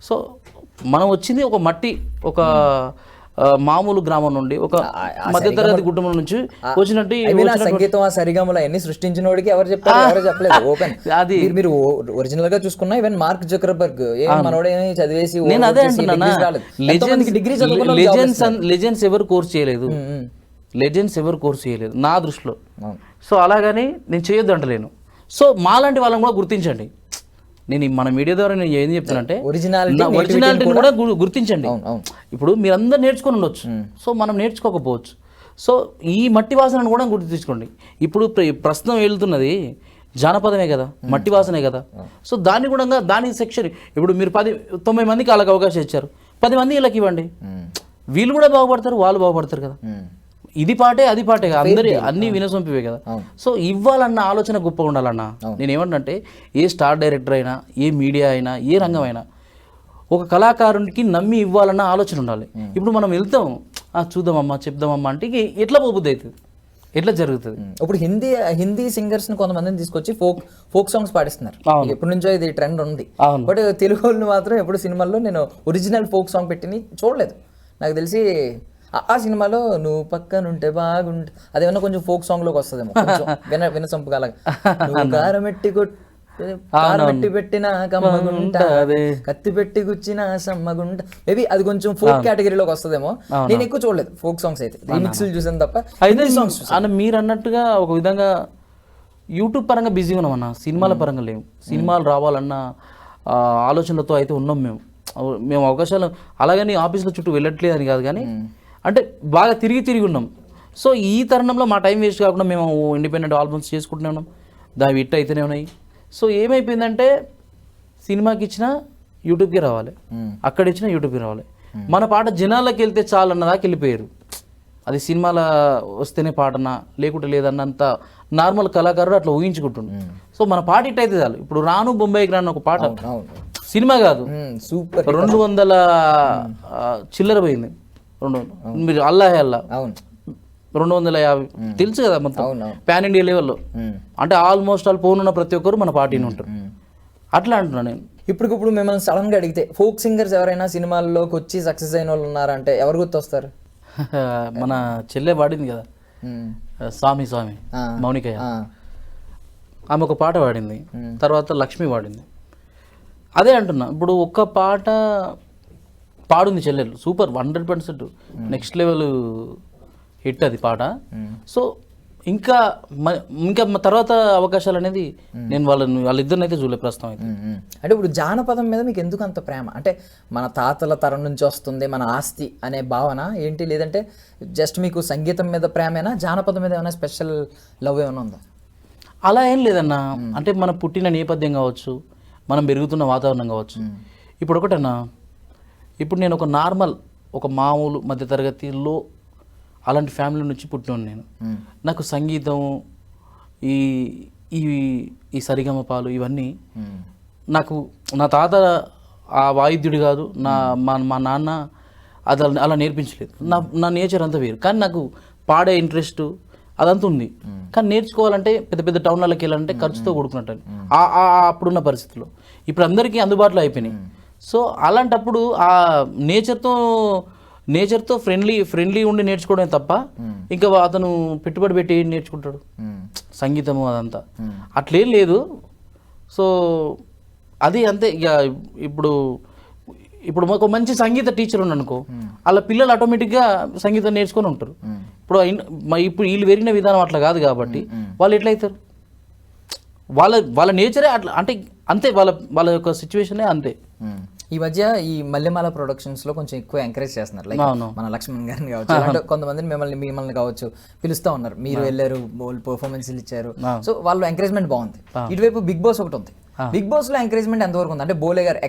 సో మనం వచ్చింది ఒక మట్టి ఒక మామూలు గ్రామం నుండి ఒక మధ్యతరగతి కుటుంబం నుంచి వచ్చినట్టు సంగీతం ఆ సరిగమలు అన్ని సృష్టించిన వాడికి ఎవరు చెప్పారు, ఎవరు చెప్పలేదు. ఓపెన్ అది మీరు ఒరిజినల్ గా చూసుకున్నా ఈవెన్ మార్క్ జకర్బర్గ్ మనోడేమి చదివేసి నేను అదే అంటున్నా, లెజెండ్స్ ఎవరు కోర్స్ చేయలేదు, లెజెండ్స్ ఎవరు కోర్స్ చేయలేదు నా దృష్టిలో. సో అలాగని నేను చేయొద్దు అంటలేను. సో మాలాంటి వాళ్ళని కూడా గుర్తించండి. నేను మన మీడియా ద్వారా నేను ఏం చెప్తానంటే ఒరిజినాలిటీని కూడా గుర్తించండి. ఇప్పుడు మీరందరూ నేర్చుకొని ఉండొచ్చు, సో మనం నేర్చుకోకపోవచ్చు. సో ఈ మట్టి వాసనను కూడా గుర్తించుకోండి. ఇప్పుడు ప్రస్తుతం వెళ్తున్నది జానపదమే కదా, మట్టి వాసనే కదా. సో దాన్ని కూడా దాని సెక్షన్ ఇప్పుడు మీరు 90 మందికి వాళ్ళకి అవకాశం ఇచ్చారు, 10 మంది వీళ్ళకి ఇవ్వండి, వీళ్ళు కూడా బాగుపడతారు, వాళ్ళు బాగుపడతారు కదా. ఇది పాటే అది పాటే కదా, అందరి అన్ని వినసొంపివే కదా. సో ఇవ్వాలన్న ఆలోచన గొప్పగా ఉండాలన్నా. నేను ఏమంటే ఏ స్టార్ డైరెక్టర్ అయినా, ఏ మీడియా అయినా, ఏ రంగం అయినా ఒక కళాకారునికి నమ్మి ఇవ్వాలన్న ఆలోచన ఉండాలి. ఇప్పుడు మనం వెళ్తాం చూద్దామమ్మా చెప్దామమ్మా అంటే ఎట్లా పోబుద్ది అవుతుంది, ఎట్లా జరుగుతుంది. ఇప్పుడు హిందీ సింగర్స్ ని కొంతమందిని తీసుకొచ్చి ఫోక్ సాంగ్స్ పాడిస్తున్నారు, ఎప్పటి నుంచో ఇది ట్రెండ్ ఉంది. బట్ తెలుగు వాళ్ళు మాత్రం ఎప్పుడు సినిమాల్లో నేను ఒరిజినల్ ఫోక్ సాంగ్ పెట్టిని చూడలేదు. నాకు తెలిసి ఆ సినిమాలో నువ్వు పక్కనుంటే బాగుంటే అదేమన్నా కొంచెం ఫోక్ సాంగ్ లోకి వస్తుందేమో, వినసొంపుగా కారమెట్టి పెట్టిన కమ్మగుంట కత్తి పెట్టి గుచ్చిన సమ్మగుంట, మేబీ అది కొంచెం ఫోక్ కేటగిరీలోకి వస్తుందేమో. నేను ఎక్కువ చూడలేదు ఫోక్ సాంగ్స్, అయితే రీమిక్స్లు చూసాను తప్ప. సాంగ్స్ మీరు అన్నట్టుగా ఒక విధంగా యూట్యూబ్ పరంగా బిజీగా ఉన్నామన్నా, సినిమాల పరంగా లేవు. సినిమాలు రావాలన్న ఆలోచనలతో అయితే ఉన్నాం మేము అవకాశాలు. అలాగని ఆఫీసుల చుట్టూ వెళ్ళట్లేదు అని కాదు, కానీ అంటే బాగా తిరిగి ఉన్నాం. సో ఈ తరుణంలో మా టైం వేస్ట్ కాకుండా మేము ఇండిపెండెంట్ ఆల్బమ్స్ చేసుకుంటూనే ఉన్నాం, దాని హిట్ అయితేనే ఉన్నాయి. సో ఏమైపోయిందంటే సినిమాకి ఇచ్చినా యూట్యూబ్కి రావాలి, అక్కడ ఇచ్చినా యూట్యూబ్కి రావాలి. మన పాట జనాల్లోకి వెళ్తే చాలన్నదాకా వెళ్ళిపోయారు. అది సినిమాల వస్తేనే పాటనా లేకుంటే లేదన్నంత నార్మల్ కళాకారుడు అట్లా ఊహించుకుంటుండు. సో మన పాట హిట్ అయితే చాలు. ఇప్పుడు రాను బొంబాయికి రాను ఒక పాట సినిమా కాదు, సూపర్ 200 చిల్లర పోయింది. మీరు అల్లాహే అల్లా 250 తెలుసు కదా మొత్తం పాన్ ఇండియా లెవెల్లో. అంటే ఆల్మోస్ట్ ఫోన్ ఉన్న ప్రతి ఒక్కరు మన పార్టీని ఉంటారు. అట్లా అంటున్నా నేను. ఇప్పుడు మిమ్మల్ని సడన్ గా అడిగితే ఫోక్ సింగర్స్ ఎవరైనా సినిమాల్లోకి వచ్చి సక్సెస్ అయిన వాళ్ళు ఉన్నారంటే ఎవరు గుర్తొస్తారు? మన చెల్లె పాడింది కదా స్వామి మౌనికయ్య, ఆమె ఒక పాట పాడింది, తర్వాత లక్ష్మి పాడింది. అదే అంటున్నా, ఇప్పుడు ఒక్క పాట పాడుంది చెల్లెలు, సూపర్ 100% నెక్స్ట్ లెవెల్ హిట్ అది పాట. సో ఇంకా తర్వాత అవకాశాలు అనేది నేను వాళ్ళిద్దరిని అయితే చూడలే ప్రస్తుతం అయితే. అంటే ఇప్పుడు జానపదం మీద మీకు ఎందుకు అంత ప్రేమ? అంటే మన తాతల తరం నుంచి వస్తుంది మన ఆస్తి అనే భావన ఏంటి, లేదంటే జస్ట్ మీకు సంగీతం మీద ప్రేమేనా, జానపదం మీద ఏమైనా స్పెషల్ లవ్ ఏమైనా ఉందా? అలా ఏం లేదన్నా. అంటే మన పుట్టిన నేపథ్యం కావచ్చు, మనం పెరుగుతున్న వాతావరణం కావచ్చు. ఇప్పుడు ఒకటన్నా, ఇప్పుడు నేను ఒక మామూలు మధ్యతరగతిలో అలాంటి ఫ్యామిలీ నుంచి పుట్టినాను నేను. నాకు సంగీతం, ఈ సరిగమపాలు ఇవన్నీ నాకు నా తాత ఆ వాయిద్యుడు కాదు, మా నాన్న అది అలా నేర్పించలేదు. నా నేచర్ అంతా వేరు. కానీ నాకు పాడే ఇంట్రెస్ట్ అదంతా ఉంది. కానీ నేర్చుకోవాలంటే పెద్ద టౌన్లకి వెళ్ళాలంటే ఖర్చుతో కూడుకున్నట్టు అప్పుడున్న పరిస్థితుల్లో. ఇప్పుడు అందరికీ అందుబాటులో అయిపోయినాయి. సో అలాంటప్పుడు ఆ నేచర్తో ఫ్రెండ్లీ ఉండి నేర్చుకోవడమే తప్ప ఇంకా అతను పెట్టుబడి పెట్టి ఏం నేర్చుకుంటాడు సంగీతము అదంతా అట్లేం లేదు. సో అది అంతే. ఇక ఇప్పుడు ఒక మంచి సంగీత టీచర్ ఉన్నానుకో, వాళ్ళ పిల్లలు ఆటోమేటిక్గా సంగీతం నేర్చుకొని ఉంటారు. ఇప్పుడు వీళ్ళు పెరిగిన విధానం అట్లా కాదు కాబట్టి వాళ్ళు ఎట్లయితారు? వాళ్ళ నేచరే అట్లా, అంటే అంతే, వాళ్ళ యొక్క సిచ్యువేషనే అంతే. ఈ మధ్య ఈ మల్లెమాల ప్రొడక్షన్స్ లో కొంచెం ఎక్కువ ఎంకరేజ్ చేస్తున్నారు, లైక్ మన లక్ష్మణ్ గారిని కావచ్చు, అంటే కొంతమంది మిమ్మల్ని కావచ్చు పిలుస్తా ఉన్నారు, మీరు వెళ్ళారు పర్ఫార్మెన్స్లు ఇచ్చారు, సో వాళ్ళు ఎంకరేజ్మెంట్ బాగుంది. ఇటువైపు బిగ్ బాస్ ఒకటి ఉంది, బిగ్ బాస్ లో ఎంకరేజ్మెంట్ ఎంతవరకు ఉంది అంటే బోలే గారు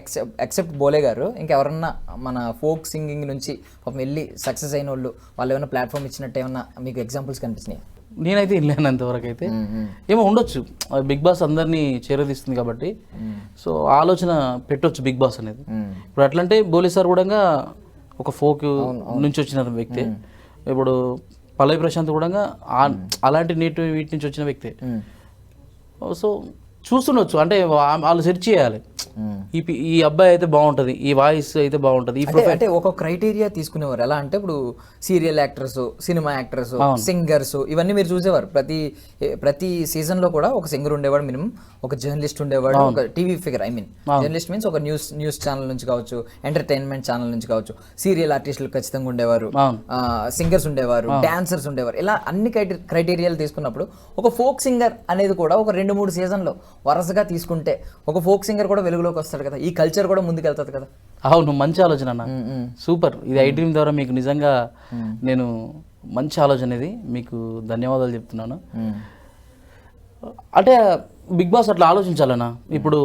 ఎక్సెప్ట్ బోలే గారు ఇంకెవరన్నా మన ఫోక్ సింగింగ్ నుంచి పాపం వెళ్ళి సక్సెస్ అయిన వాళ్ళు ఏమైనా ప్లాట్ఫామ్ ఇచ్చినట్టు ఏమన్నా మీకు ఎగ్జాంపుల్స్ కనిపిస్తున్నాయి? నేనైతే వెళ్ళాను అంతవరకు అయితే, ఏమో ఉండొచ్చు, బిగ్ బాస్ అందరినీ చేరదీస్తుంది కాబట్టి సో ఆలోచన పెట్టొచ్చు బిగ్ బాస్ అనేది. ఇప్పుడు అట్లంటే బోలే సార్ కూడా ఒక ఫోక్ నుంచి వచ్చిన వ్యక్తే, ఇప్పుడు పల్లవి ప్రశాంత్ కూడా అలాంటి వీటి నుంచి వచ్చిన వ్యక్తే. సో చూస్తుండొచ్చు, అంటే వాళ్ళు సెర్చ్ చేయాలి, ఈ అబ్బాయి అయితే బాగుంటుంది, ఈ వాయిస్ అయితే బాగుంటుంది. అంటే ఒక క్రైటీరియా తీసుకునేవారు ఎలా అంటే ఇప్పుడు serial actors, cinema actors, singers ఇవన్నీ మీరు చూసేవారు. ప్రతి సీజన్ లో కూడా ఒక సింగర్ ఉండేవాడు మినిమం, ఒక జర్నలిస్ట్ ఉండేవాడు, ఒక టీవీ ఫిగర్, జర్నలిస్ట్ మీన్స్ ఒక న్యూస్ ఛానల్ నుంచి కావచ్చు, ఎంటర్టైన్మెంట్ ఛానల్ నుంచి కావచ్చు, సీరియల్ ఆర్టిస్టులు ఖచ్చితంగా ఉండేవారు, సింగర్స్ ఉండేవారు, డాన్సర్స్ ఉండేవారు. ఇలా అన్ని క్రైటీరియాలు తీసుకున్నప్పుడు ఒక ఫోక్ సింగర్ అనేది కూడా ఒక 2-3 సీజన్లో వరుసగా తీసుకుంటే ఒక ఫోక్ సింగర్ కూడా వెలుగులోకి వస్తాడు కదా, ఈ కల్చర్ కూడా ముందుకు వెళ్తుంది కదా. అవును, మంచి ఆలోచన అన్న, సూపర్. ఇది ఐ డ్రీమ్ ద్వారా మీకు నిజంగా నేను మంచి ఆలోచన, ఇది మీకు ధన్యవాదాలు చెప్తున్నాను. అంటే బిగ్ బాస్ అట్లా ఆలోచించాలన్నా. ఇప్పుడు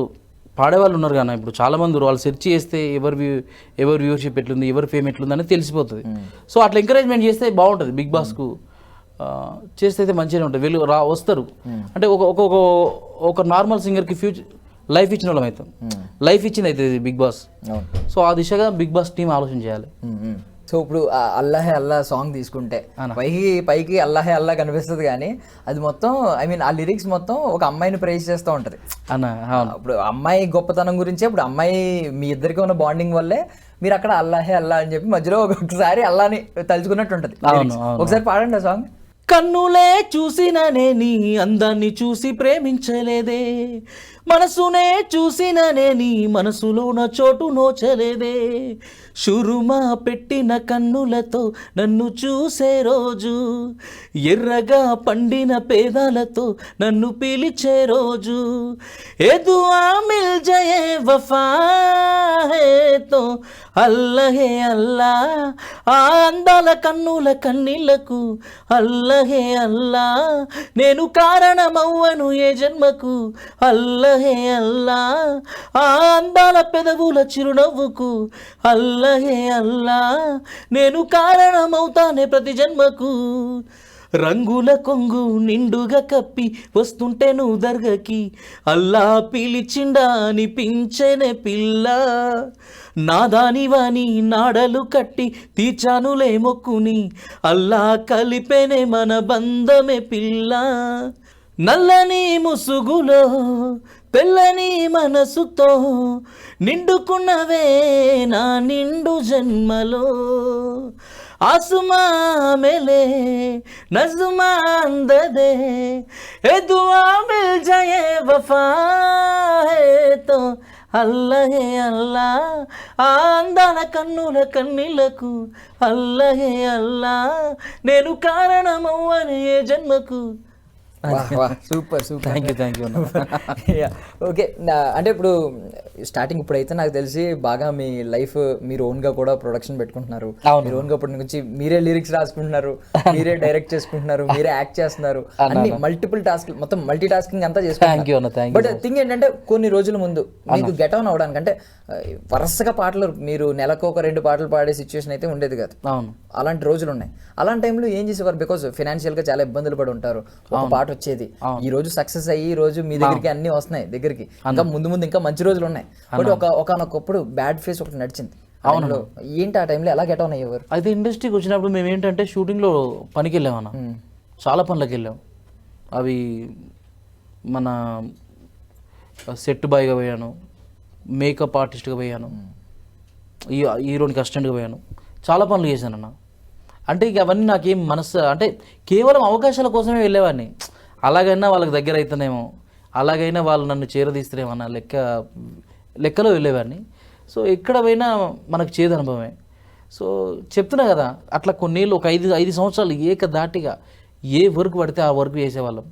పాడేవాళ్ళు ఉన్నారు కానీ ఇప్పుడు చాలా మంది వాళ్ళు సెర్చ్ చేస్తే ఎవరి వ్యూవర్షిప్ ఎట్లుంది, ఎవరి ఫేమ్ ఎట్లుంది అనేది తెలిసిపోతుంది. సో అట్లా ఎంకరేజ్మెంట్ చేస్తే బాగుంటుంది, బిగ్ బాస్కు చేస్తే అయితే మంచిగానే ఉంటుంది, వీళ్ళు వస్తారు. అంటే ఒక నార్మల్ సింగర్కి లైఫ్ ఇచ్చిన వాళ్ళం అవుతాం, లైఫ్ ఇచ్చింది అయితే బిగ్ బాస్. సో ఆ దిశగా బిగ్ బాస్ టీం ఆలోచన చేయాలి. సో ఇప్పుడు అల్లాహే అల్లా సాంగ్ తీసుకుంటే పైకి అల్లాహే అల్లా కనిపిస్తుంది కానీ అది మొత్తం ఆ లిరిక్స్ మొత్తం ఒక అమ్మాయిని ప్రైజ్ చేస్తూ ఉంటుంది అన్న. ఇప్పుడు అమ్మాయి గొప్పతనం గురించి, ఇప్పుడు అమ్మాయి మీ ఇద్దరికి ఉన్న బాండింగ్ వల్లే మీరు అక్కడ అల్లాహే అల్లా అని చెప్పి మధ్యలో ఒకసారి అల్లాని తలుచుకున్నట్టు ఉంటుంది. ఒకసారి పాడండి ఆ సాంగ్. కన్నులే చూసిననే నీ అందాన్ని చూసి ప్రేమించలేదే, మనసునే చూసిననే నీ మనసులోన చోటు నోచలేదే, షురుమా పెట్టిన కన్నులతో నన్ను చూసే రోజు, ఎర్రగా పండిన పేదాలతో నన్ను పిలిచే రోజు, ఏ దుఆ మిల్ జయే వఫా హే తో అల్లహే అల్లా, ఆ అందాల కన్నుల కన్నీళ్లకు అల్లహే అల్లా, నేను కారణమవ్వను ఏ జన్మకు అల్లహే అల్లా, ఆ అందాల పెదవుల చిరునవ్వుకు అల్లహే అల్లా, నేను కారణమవుతానే ప్రతి జన్మకు, రంగుల కొంగు నిండుగా కప్పి వస్తుంటే నువ్వు దర్గకి, అల్లా పిలిచిండా అనిపించేనే పిల్ల, నాదానివాని నాడలు కట్టి తీర్చానులే మొక్కుని, అల్లా కలిపేనే మన బంధమే పిల్ల, నల్లని ముసుగులో తెల్లని మనసుతో నిండుకున్నవే నా నిండు జన్మలో, ఆసుమా మేలే నజుమా అందదే, ఏ దుఆ మిల్ జయే వఫా హే తో అల్లహే అల్లా, ఆ అందాల కన్నుల కన్నీళ్లకు అల్లహే అల్లా, నేను కారణమవ్వని ఏ జన్మకు. Super super, thank you. Okay, అంటే ఇప్పుడు స్టార్టింగ్ ఇప్పుడైతే నాకు తెలిసి బాగా మీ లైఫ్ మీరు ఓన్గా కూడా ప్రొడక్షన్ పెట్టుకుంటున్నారు, మీరు ఓన్గా ఇప్పటి నుంచి మీరే లిరిక్స్ రాసుకుంటున్నారు, మీరే డైరెక్ట్ చేసుకుంటున్నారు, మీరే యాక్ట్ చేస్తున్నారు, అన్ని మల్టిపుల్ టాస్క్, మొత్తం మల్టీ టాస్కింగ్ అంతా చేసుకుంటున్నారు. బట్ థింగ్ ఏంటంటే కొన్ని రోజుల ముందు మీకు గెట్ ఆన్ అవడానికి అంటే వరుసగా పాటలు మీరు నెలకు ఒక 2 పాటలు పాడే సిచ్యువేషన్ అయితే ఉండేది కాదు, అలాంటి రోజులు ఉన్నాయి. అలాంటి టైంలో ఏం చేసేవారు? బికాజ్ ఫైనాన్షియల్ గా చాలా ఇబ్బందులు పడి ఉంటారు, ఒక పాట వచ్చేది, ఈ రోజు సక్సెస్ అయ్యి ఈ రోజు మీ దగ్గరికి అన్ని వస్తున్నాయి దగ్గరికి, ఇంకా ముందు ఇంకా మంచి రోజులు ఉన్నాయి, బట్ ఒకనొకప్పుడు బ్యాడ్ ఫేస్ ఒకటి నడిచింది. అవును, ఏంటి ఆ టైంలో ఎలా గెట్ ఆన్ అయ్యేవారు? అయితే ఇండస్ట్రీకి వచ్చినప్పుడు మేము ఏంటంటే షూటింగ్లో పనికి వెళ్ళామన్న, చాలా పనులకు వెళ్ళాం. అవి మన సెట్ బాయ్గా పోయాను, మేకప్ ఆర్టిస్ట్గా పోయాను, హీరోనికి అసిస్టెంట్గా పోయాను, చాలా పనులు చేశానన్న. అంటే ఇక అవన్నీ నాకేం మనసు, అంటే కేవలం అవకాశాల కోసమే వెళ్ళేవాడిని. అలాగైనా వాళ్ళకి దగ్గర అవుతానేమో, అలాగైనా వాళ్ళు నన్ను చేరదీస్తారేమో అన్న లెక్కలో వెళ్ళేవాడిని. సో ఎక్కడ పోయినా మనకు చేదు అనుభవమే. సో చెప్తున్నా కదా, అట్లా కొన్నేళ్ళు ఒక 5 సంవత్సరాలు ఏకదాటిగా ఏ వర్క్ పడితే ఆ వర్క్ చేసేవాళ్ళం.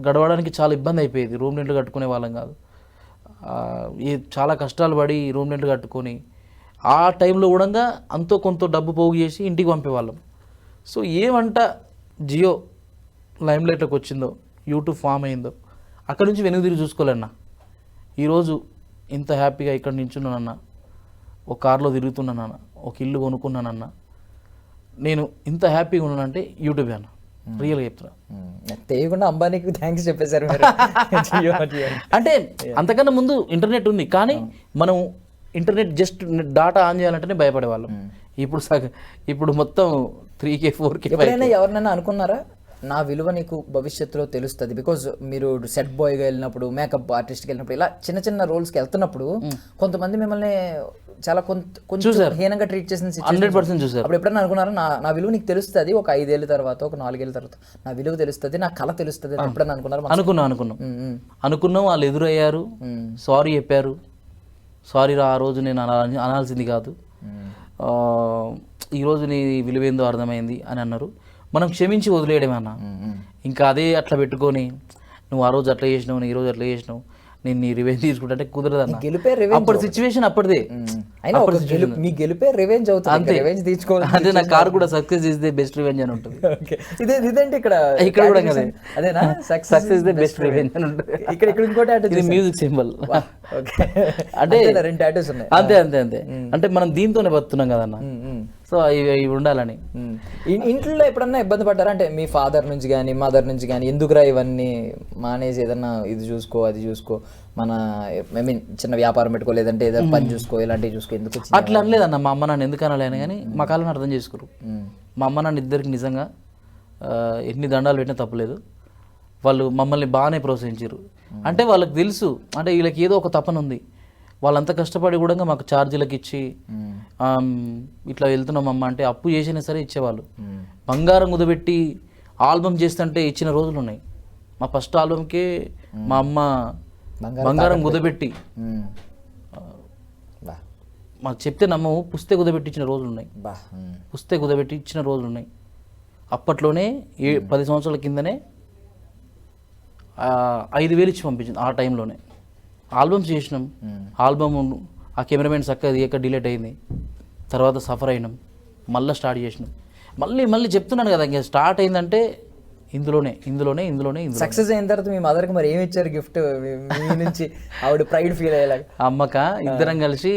గడవడానికి చాలా ఇబ్బంది అయిపోయేది, రూమ్ రెంట్లు కట్టుకునే వాళ్ళం కాదు. చాలా కష్టాలు పడి రూమ్ రెంట్ కట్టుకొని ఆ టైంలో కూడా అంతో కొంత డబ్బు పోగు చేసి ఇంటికి పంపేవాళ్ళం. సో ఏమంట జియో లైమ్లైట్లోకి వచ్చిందో, యూట్యూబ్ ఫామ్ అయిందో, అక్కడి నుంచి వెనుక తిరిగి చూసుకోలేన్నా. ఈరోజు ఇంత హ్యాపీగా ఇక్కడ నించున్నానన్న, ఒక కార్లో తిరుగుతున్నానన్న, ఒక ఇల్లు కొనుక్కున్నానన్న, నేను ఇంత హ్యాపీగా ఉన్నానంటే యూట్యూబే అన్న, రియల్గా చెప్తున్నా. తెలియకుండా అంబానీకి థ్యాంక్స్ చెప్పేశారు అంటే అంతకన్నా ముందు ఇంటర్నెట్ ఉంది, కానీ మనం ఇంటర్నెట్ జస్ట్ డాటా ఆన్ చేయాలంటేనే భయపడేవాళ్ళం. ఇప్పుడు మొత్తం 3K 4K. ఎప్పుడైనా ఎవరినైనా అనుకున్నారా నా విలువ నీకు భవిష్యత్తులో తెలుస్తుంది? బికాజ్ మీరు సెట్ బాయ్గా వెళ్ళినప్పుడు, మేకప్ ఆర్టిస్ట్కి వెళ్ళినప్పుడు, ఇలా చిన్న చిన్న రోల్స్కి వెళ్తున్నప్పుడు కొంతమంది మిమ్మల్ని చాలా కొంచెం హీనంగా ట్రీట్ చేసిన 100% చూసారు. అప్పుడు ఎప్పుడైనా అనుకున్నారా నా విలువ నీకు తెలుస్తుంది ఒక 5 ఏళ్ళ తర్వాత, ఒక 4 ఏళ్ళ తర్వాత నా విలువ తెలుస్తుంది, నా కళ తెలుస్తుంది ఎప్పుడైనా అనుకున్నారా? అనుకున్నాం. వాళ్ళు ఎదురయ్యారు, సారీ చెప్పారు. సారీ రా, ఆ రోజు నేను అనాల్సింది కాదు, ఈరోజు నీ విలువేందో అర్థమైంది అని అన్నారు. మనం క్షమించి వదిలేయడమే అన్న. ఇంకా అదే అట్లా పెట్టుకొని నువ్వు ఆ రోజు అట్లా చేసినావు, ఈ రోజు అట్లా చేసినావు, నేను నీ రివెంజ్ తీసుకుంటే కుదరదు అన్న. అప్పుడు సిచ్యువేషన్ అప్పటిదే. మీ గెలిపే రివెంజ్ అవుతుంది, రివెంజ్ తీసుకోవాలి. అదే నా కార్ కూడా success is the best revenge అని ఉంటుంది. ఇదేంటి ఇక్కడ కూడా కదా, అదేనా success is the best revenge అని ఉంటుంది. ఇక్కడ ఇంకోటి ఇది మ్యూజిక్ సింబల్. అంటే 2 టాటూస్ ఉన్నాయి. అంతే అంటే మనం దీంతోనే బతున్నాం కదన్న. సో ఇవి ఉండాలని. ఇంట్లో ఎప్పుడన్నా ఇబ్బంది పడ్డారా? అంటే మీ ఫాదర్ నుంచి కానీ మదర్ నుంచి కానీ, ఎందుకురా ఇవన్నీ మానేసి ఏదన్నా ఇది చూసుకో, అది చూసుకో, మన ఐ మీన్ చిన్న వ్యాపారం పెట్టుకో, లేదంటే ఏదైనా పని చూసుకో, ఇలాంటివి చూసుకో, ఎందుకు అట్లా అనలేదన్న. మా అమ్మ నాన్న ఎందుకు అనాలని కానీ మా కాళ్ళని అర్థం చేసుకోరు. మా అమ్మ నాన్న ఇద్దరికి నిజంగా ఎన్ని దండాలు పెట్టినా తప్పలేదు. వాళ్ళు మమ్మల్ని బాగానే ప్రోత్సహించారు. అంటే వాళ్ళకి తెలుసు, అంటే వీళ్ళకి ఏదో ఒక తపన ఉంది. వాళ్ళంతా కష్టపడి కూడా మాకు ఛార్జీలకు ఇచ్చి ఇట్లా వెళ్తున్నాం అమ్మ అంటే అప్పు చేసినా సరే ఇచ్చేవాళ్ళు. బంగారం కుదబెట్టి ఆల్బమ్ చేస్తుంటే ఇచ్చిన రోజులు ఉన్నాయి. మా ఫస్ట్ ఆల్బమ్కే మా అమ్మ బంగారం కుదబెట్టి, మాకు చెప్తే నమ్మవు, పుస్తే కుదబెట్టి ఇచ్చిన రోజులు ఉన్నాయి. పుస్తే కుదబెట్టి ఇచ్చిన రోజులు ఉన్నాయి. అప్పట్లోనే 10 సంవత్సరాల కిందనే 5,000 ఇచ్చి పంపించింది. ఆ టైంలోనే ఆల్బమ్స్ చేసినాం. ఆల్బమ్ ఆ కెమెరామెన్ చక్కగా తీయక డిలేట్ అయింది. తర్వాత సఫర్ అయినాం, మళ్ళీ స్టార్ట్ చేసినాం. మళ్ళీ చెప్తున్నాను కదా, ఇంకా స్టార్ట్ అయిందంటే ఇందులోనే. సక్సెస్ అయిన తర్వాత మీ మదర్కి మరి ఏమి ఇచ్చారు గిఫ్ట్ మీ నుంచి? ఆవిడ ప్రైడ్ ఫీల్ అయ్యేలాగా. అమ్మక ఇద్దరం కలిసి,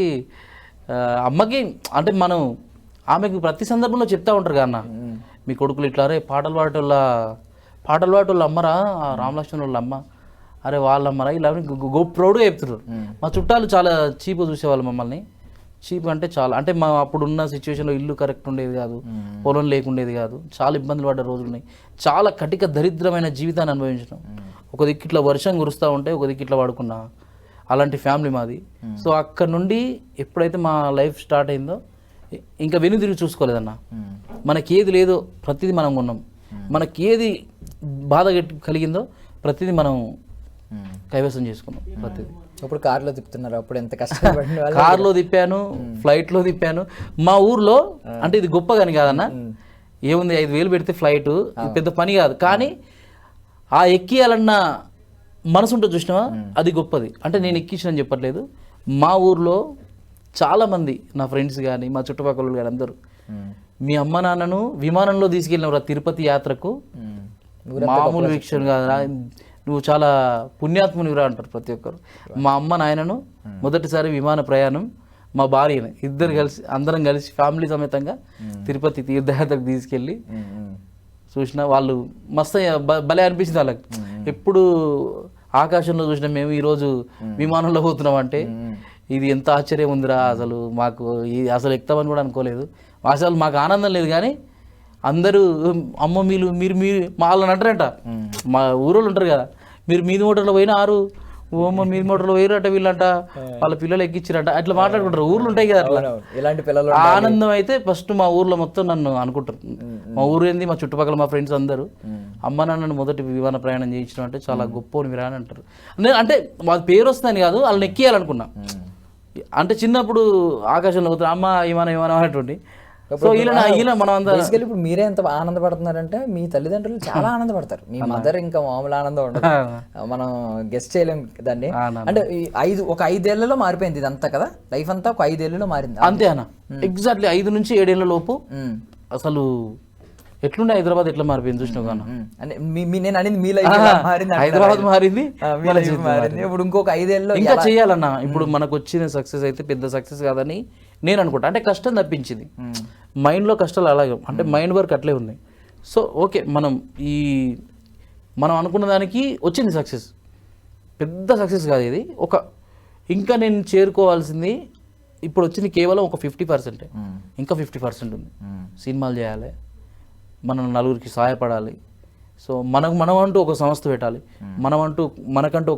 అమ్మకి అంటే మనం ఆమెకు ప్రతి సందర్భంలో చెప్తా ఉంటారు కదా అన్న, మీ కొడుకులు ఇట్లా రే పాటలు పాడేటోళ్ళ అమ్మరా, రామలక్ష్మణ్ వాళ్ళ అమ్మ, అరే వాళ్ళ అమ్మరా, ఇలా ప్రౌడ్గా చెప్తున్నారు. మా చుట్టాలు చాలా చీప్గా చూసేవాళ్ళు మమ్మల్ని. చీప్ అంటే చాలా, అంటే మా అప్పుడున్న సిచ్యువేషన్లో ఇల్లు కరెక్ట్ ఉండేది కాదు, పొలం లేకుండేది కాదు, చాలా ఇబ్బందులు పడ్డ రోజులు ఉన్నాయి. చాలా కటిక దరిద్రమైన జీవితాన్ని అనుభవించడం. ఒక దిక్కు ఇట్లా వర్షం కురుస్తూ ఉంటే ఒక దిక్కు ఇట్లా పడుకున్నా, అలాంటి ఫ్యామిలీ మాది. సో అక్కడ నుండి ఎప్పుడైతే మా లైఫ్ స్టార్ట్ అయిందో ఇంకా వెనుదిరిగి చూసుకోలేదన్న. మనకి ఏది లేదో ప్రతిదీ మనం కొన్నాం. మనకి ఏది బాధ కలిగిందో ప్రతిదీ మనం కైవసం చేసుకున్నాం. ప్రతిదీ ఇప్పుడు కార్లో తిప్పుతున్నారు, అప్పుడు ఎంత కష్టపడిన. కార్లో తిప్పాను, ఫ్లైట్లో తిప్పాను. మా ఊర్లో అంటే ఇది గొప్ప కానీ కాదన్న, ఏముంది 5,000 పెడితే ఫ్లైట్ పెద్ద పని కాదు, కానీ ఆ ఎక్కియాలన్న మనసు ఉంటుంది చూసినావా, అది గొప్పది. అంటే నేను ఎక్కించిన చెప్పట్లేదు. మా ఊర్లో చాలామంది నా ఫ్రెండ్స్ కానీ మా చుట్టుపక్కల కానీ అందరూ మీ అమ్మ నాన్నను విమానంలో తీసుకెళ్ళినవరా తిరుపతి యాత్రకు, మామూలు వీక్షణ కాదురా, నువ్వు చాలా పుణ్యాత్మునివిరా అంటారు ప్రతి ఒక్కరు. మా అమ్మ నాయనను మొదటిసారి విమాన ప్రయాణం, మా భార్యని అందరం కలిసి ఫ్యామిలీ సమేతంగా తిరుపతి తీర్థయాత్రకు తీసుకెళ్ళి చూసిన వాళ్ళు మస్తు భలే అనిపించింది వాళ్ళకి. ఎప్పుడు ఆకాశంలో చూసిన మేము ఈరోజు విమానంలో పోతున్నాం అంటే ఇది ఎంత ఆశ్చర్యం ఉందిరా, అసలు మాకు అసలు ఎక్కుతామని కూడా అనుకోలేదు. అసలు మాకు ఆనందం లేదు. కానీ అందరూ అమ్మ మీరు మా వాళ్ళని అంటారంట, మా ఊరోళ్ళు ఉంటారు కదా, మీరు మీది మోటార్లో పోయినా ఓమ్మ మీది మోటార్లో పోయినట్ట వీళ్ళంట, వాళ్ళ పిల్లలు ఎక్కించారంట, అట్లా మాట్లాడుకుంటారు. ఊర్లు ఉంటాయి కదా అట్లా. ఇలాంటి పిల్లలు ఆనందం అయితే ఫస్ట్ మా ఊర్లో మొత్తం నన్ను అనుకుంటారు. మా ఊరు ఏంది, మా చుట్టుపక్కల మా ఫ్రెండ్స్ అందరూ అమ్మ నాన్నను మొదటి విమాన ప్రయాణం చేయించడం అంటే చాలా గొప్ప విరా అని అంటారు. అంటే వాళ్ళ పేరు వస్తుందని కాదు, వాళ్ళని ఎక్కియాలనుకున్నా. అంటే చిన్నప్పుడు ఆకాశంలో పోతారు అమ్మ విమానం అనేటువంటి, సో ఇలా మనం అంతా బేసికలీ ఇప్పుడు మీరే ఎంత ఆనందపడుతున్నారంటే మీ తల్లిదండ్రులు చాలా ఆనందపడతారు. మీ మదర్ ఇంకా మామూలు ఆనందం ఉండదు, మనం గెస్ట్ చేయలేం దాన్ని. అంటే ఒక 5 ఏళ్లలో మారిపోయింది ఇదంతా కదా, లైఫ్ అంతా ఒక 5 ఏళ్లలో మారింది అంతే అన్న. ఎగ్జాక్ట్లీ 5 నుంచి 7 ఏళ్ల లోపు అసలు ఎట్లుండే హైదరాబాద్ ఎట్లా మారిపోయింది చూసినావు కానీ. నేను అనేది మీ లైఫ్ మారింది, హైదరాబాద్ మారింది, ఇప్పుడు ఇంకొక 5 ఏళ్ళలో ఇంకా చెయ్యాలన్నా. ఇప్పుడు మనకు వచ్చిన సక్సెస్ అయితే పెద్ద సక్సెస్ కాదని నేను అనుకుంటా. అంటే కష్టం తప్పించింది, మైండ్లో కష్టాలు అలాగే, అంటే మైండ్ వర్క్ అట్లే ఉన్నాయి. సో ఓకే, మనం అనుకున్న దానికి వచ్చింది సక్సెస్, పెద్ద సక్సెస్ కాదు ఇది. ఇంకా నేను చేరుకోవాల్సింది ఇప్పుడు వచ్చింది కేవలం ఒక 50%. ఇంకా 50% ఉంది. సినిమాలు చేయాలి, మనం నలుగురికి సహాయపడాలి. సో మనం అంటూ ఒక సంస్థ పెట్టాలి, మనకంటూ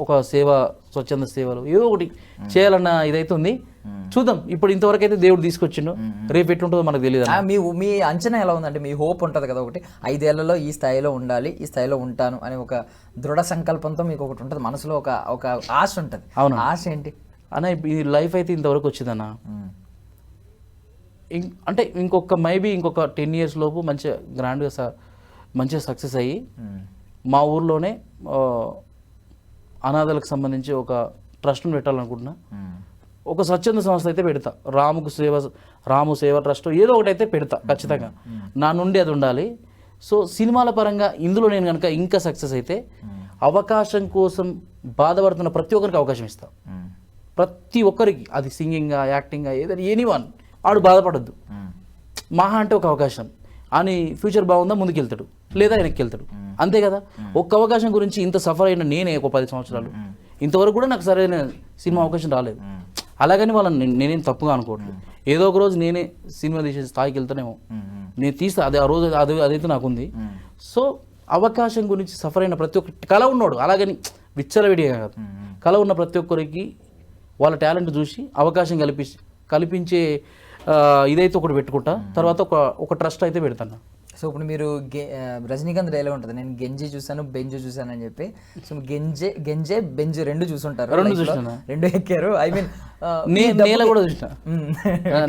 ఒక సేవ, స్వచ్ఛంద సేవలు ఏదో ఒకటి చేయాలన్న ఇదైతే ఉంది. చూద్దాం. ఇప్పుడు ఇంతవరకు అయితే దేవుడు తీసుకొచ్చిండు, రేపు ఎట్లుంటుందో మనకు తెలియదు. మీ అంచనా ఎలా ఉందంటే, మీ హోప్ ఉంటుంది కదా ఒకటి, 5 ఏళ్లలో ఈ స్థాయిలో ఉండాలి, ఈ స్థాయిలో ఉంటాను అనే ఒక దృఢ సంకల్పంతో మీకు ఒకటి ఉంటుంది మనసులో, ఒక ఆశ ఉంటుంది. అవును, ఆశ ఏంటి అన్న? ఈ లైఫ్ అయితే ఇంతవరకు వచ్చిందన్న. అంటే ఇంకొక 10 years లోపు మంచిగా గ్రాండ్గా మంచిగా సక్సెస్ అయ్యి మా ఊర్లోనే అనాథలకు సంబంధించి ఒక ట్రస్ట్ను పెట్టాలనుకుంటున్నా. ఒక స్వచ్ఛంద సంస్థ అయితే పెడతా, రాము సేవ ట్రస్ట్ ఏదో ఒకటి అయితే పెడతా ఖచ్చితంగా. నా నుండి అది ఉండాలి. సో సినిమాల పరంగా ఇందులో నేను కనుక ఇంకా సక్సెస్ అయితే అవకాశం కోసం బాధపడుతున్న ప్రతి ఒక్కరికి అవకాశం ఇస్తా. ప్రతి ఒక్కరికి, అది సింగింగా, యాక్టింగా, ఏదైనా ఎనీవన్, వాడు బాధపడద్దు. మహా అంటే ఒక అవకాశం అని ఫ్యూచర్ బాగుందా ముందుకెళ్తాడు, లేదా వెనక్కి వెళ్తాడు, అంతే కదా. ఒక్క అవకాశం గురించి ఇంత సఫర్ అయిన నేనే ఒక 10 సంవత్సరాలు, ఇంతవరకు కూడా నాకు సరైన సినిమా అవకాశం రాలేదు. అలాగని వాళ్ళని నేనేం తప్పుగా అనుకోవట్లేదు. ఏదో ఒక రోజు నేనే సినిమా తీసే స్థాయికి వెళ్తానేమో, నేను తీస్తా, ఆ రోజు అదైతే నాకుంది. సో అవకాశం గురించి సఫర్ అయిన ప్రతి ఒక్క కళ ఉన్నాడు, అలాగని విచ్చలవిడిగా కాదు, కళ ఉన్న ప్రతి ఒక్కరికి వాళ్ళ టాలెంట్ చూసి అవకాశం కల్పించే ఇదైతే ఒకటి పెట్టుకుంటా. తర్వాత ఒక ట్రస్ట్ అయితే పెడతాను. సో ఇప్పుడు మీరు రజనీకాంత్ డైలాగ్ ఉంటుంది, నేను గెంజి చూసాను, బెంజ్ చూసాను అని చెప్పి. సో గెంజే బెంజ్ రెండు చూసుంటారు, రెండు ఎక్కారు. ఐ మీన్ నేల కూడా చూసిన,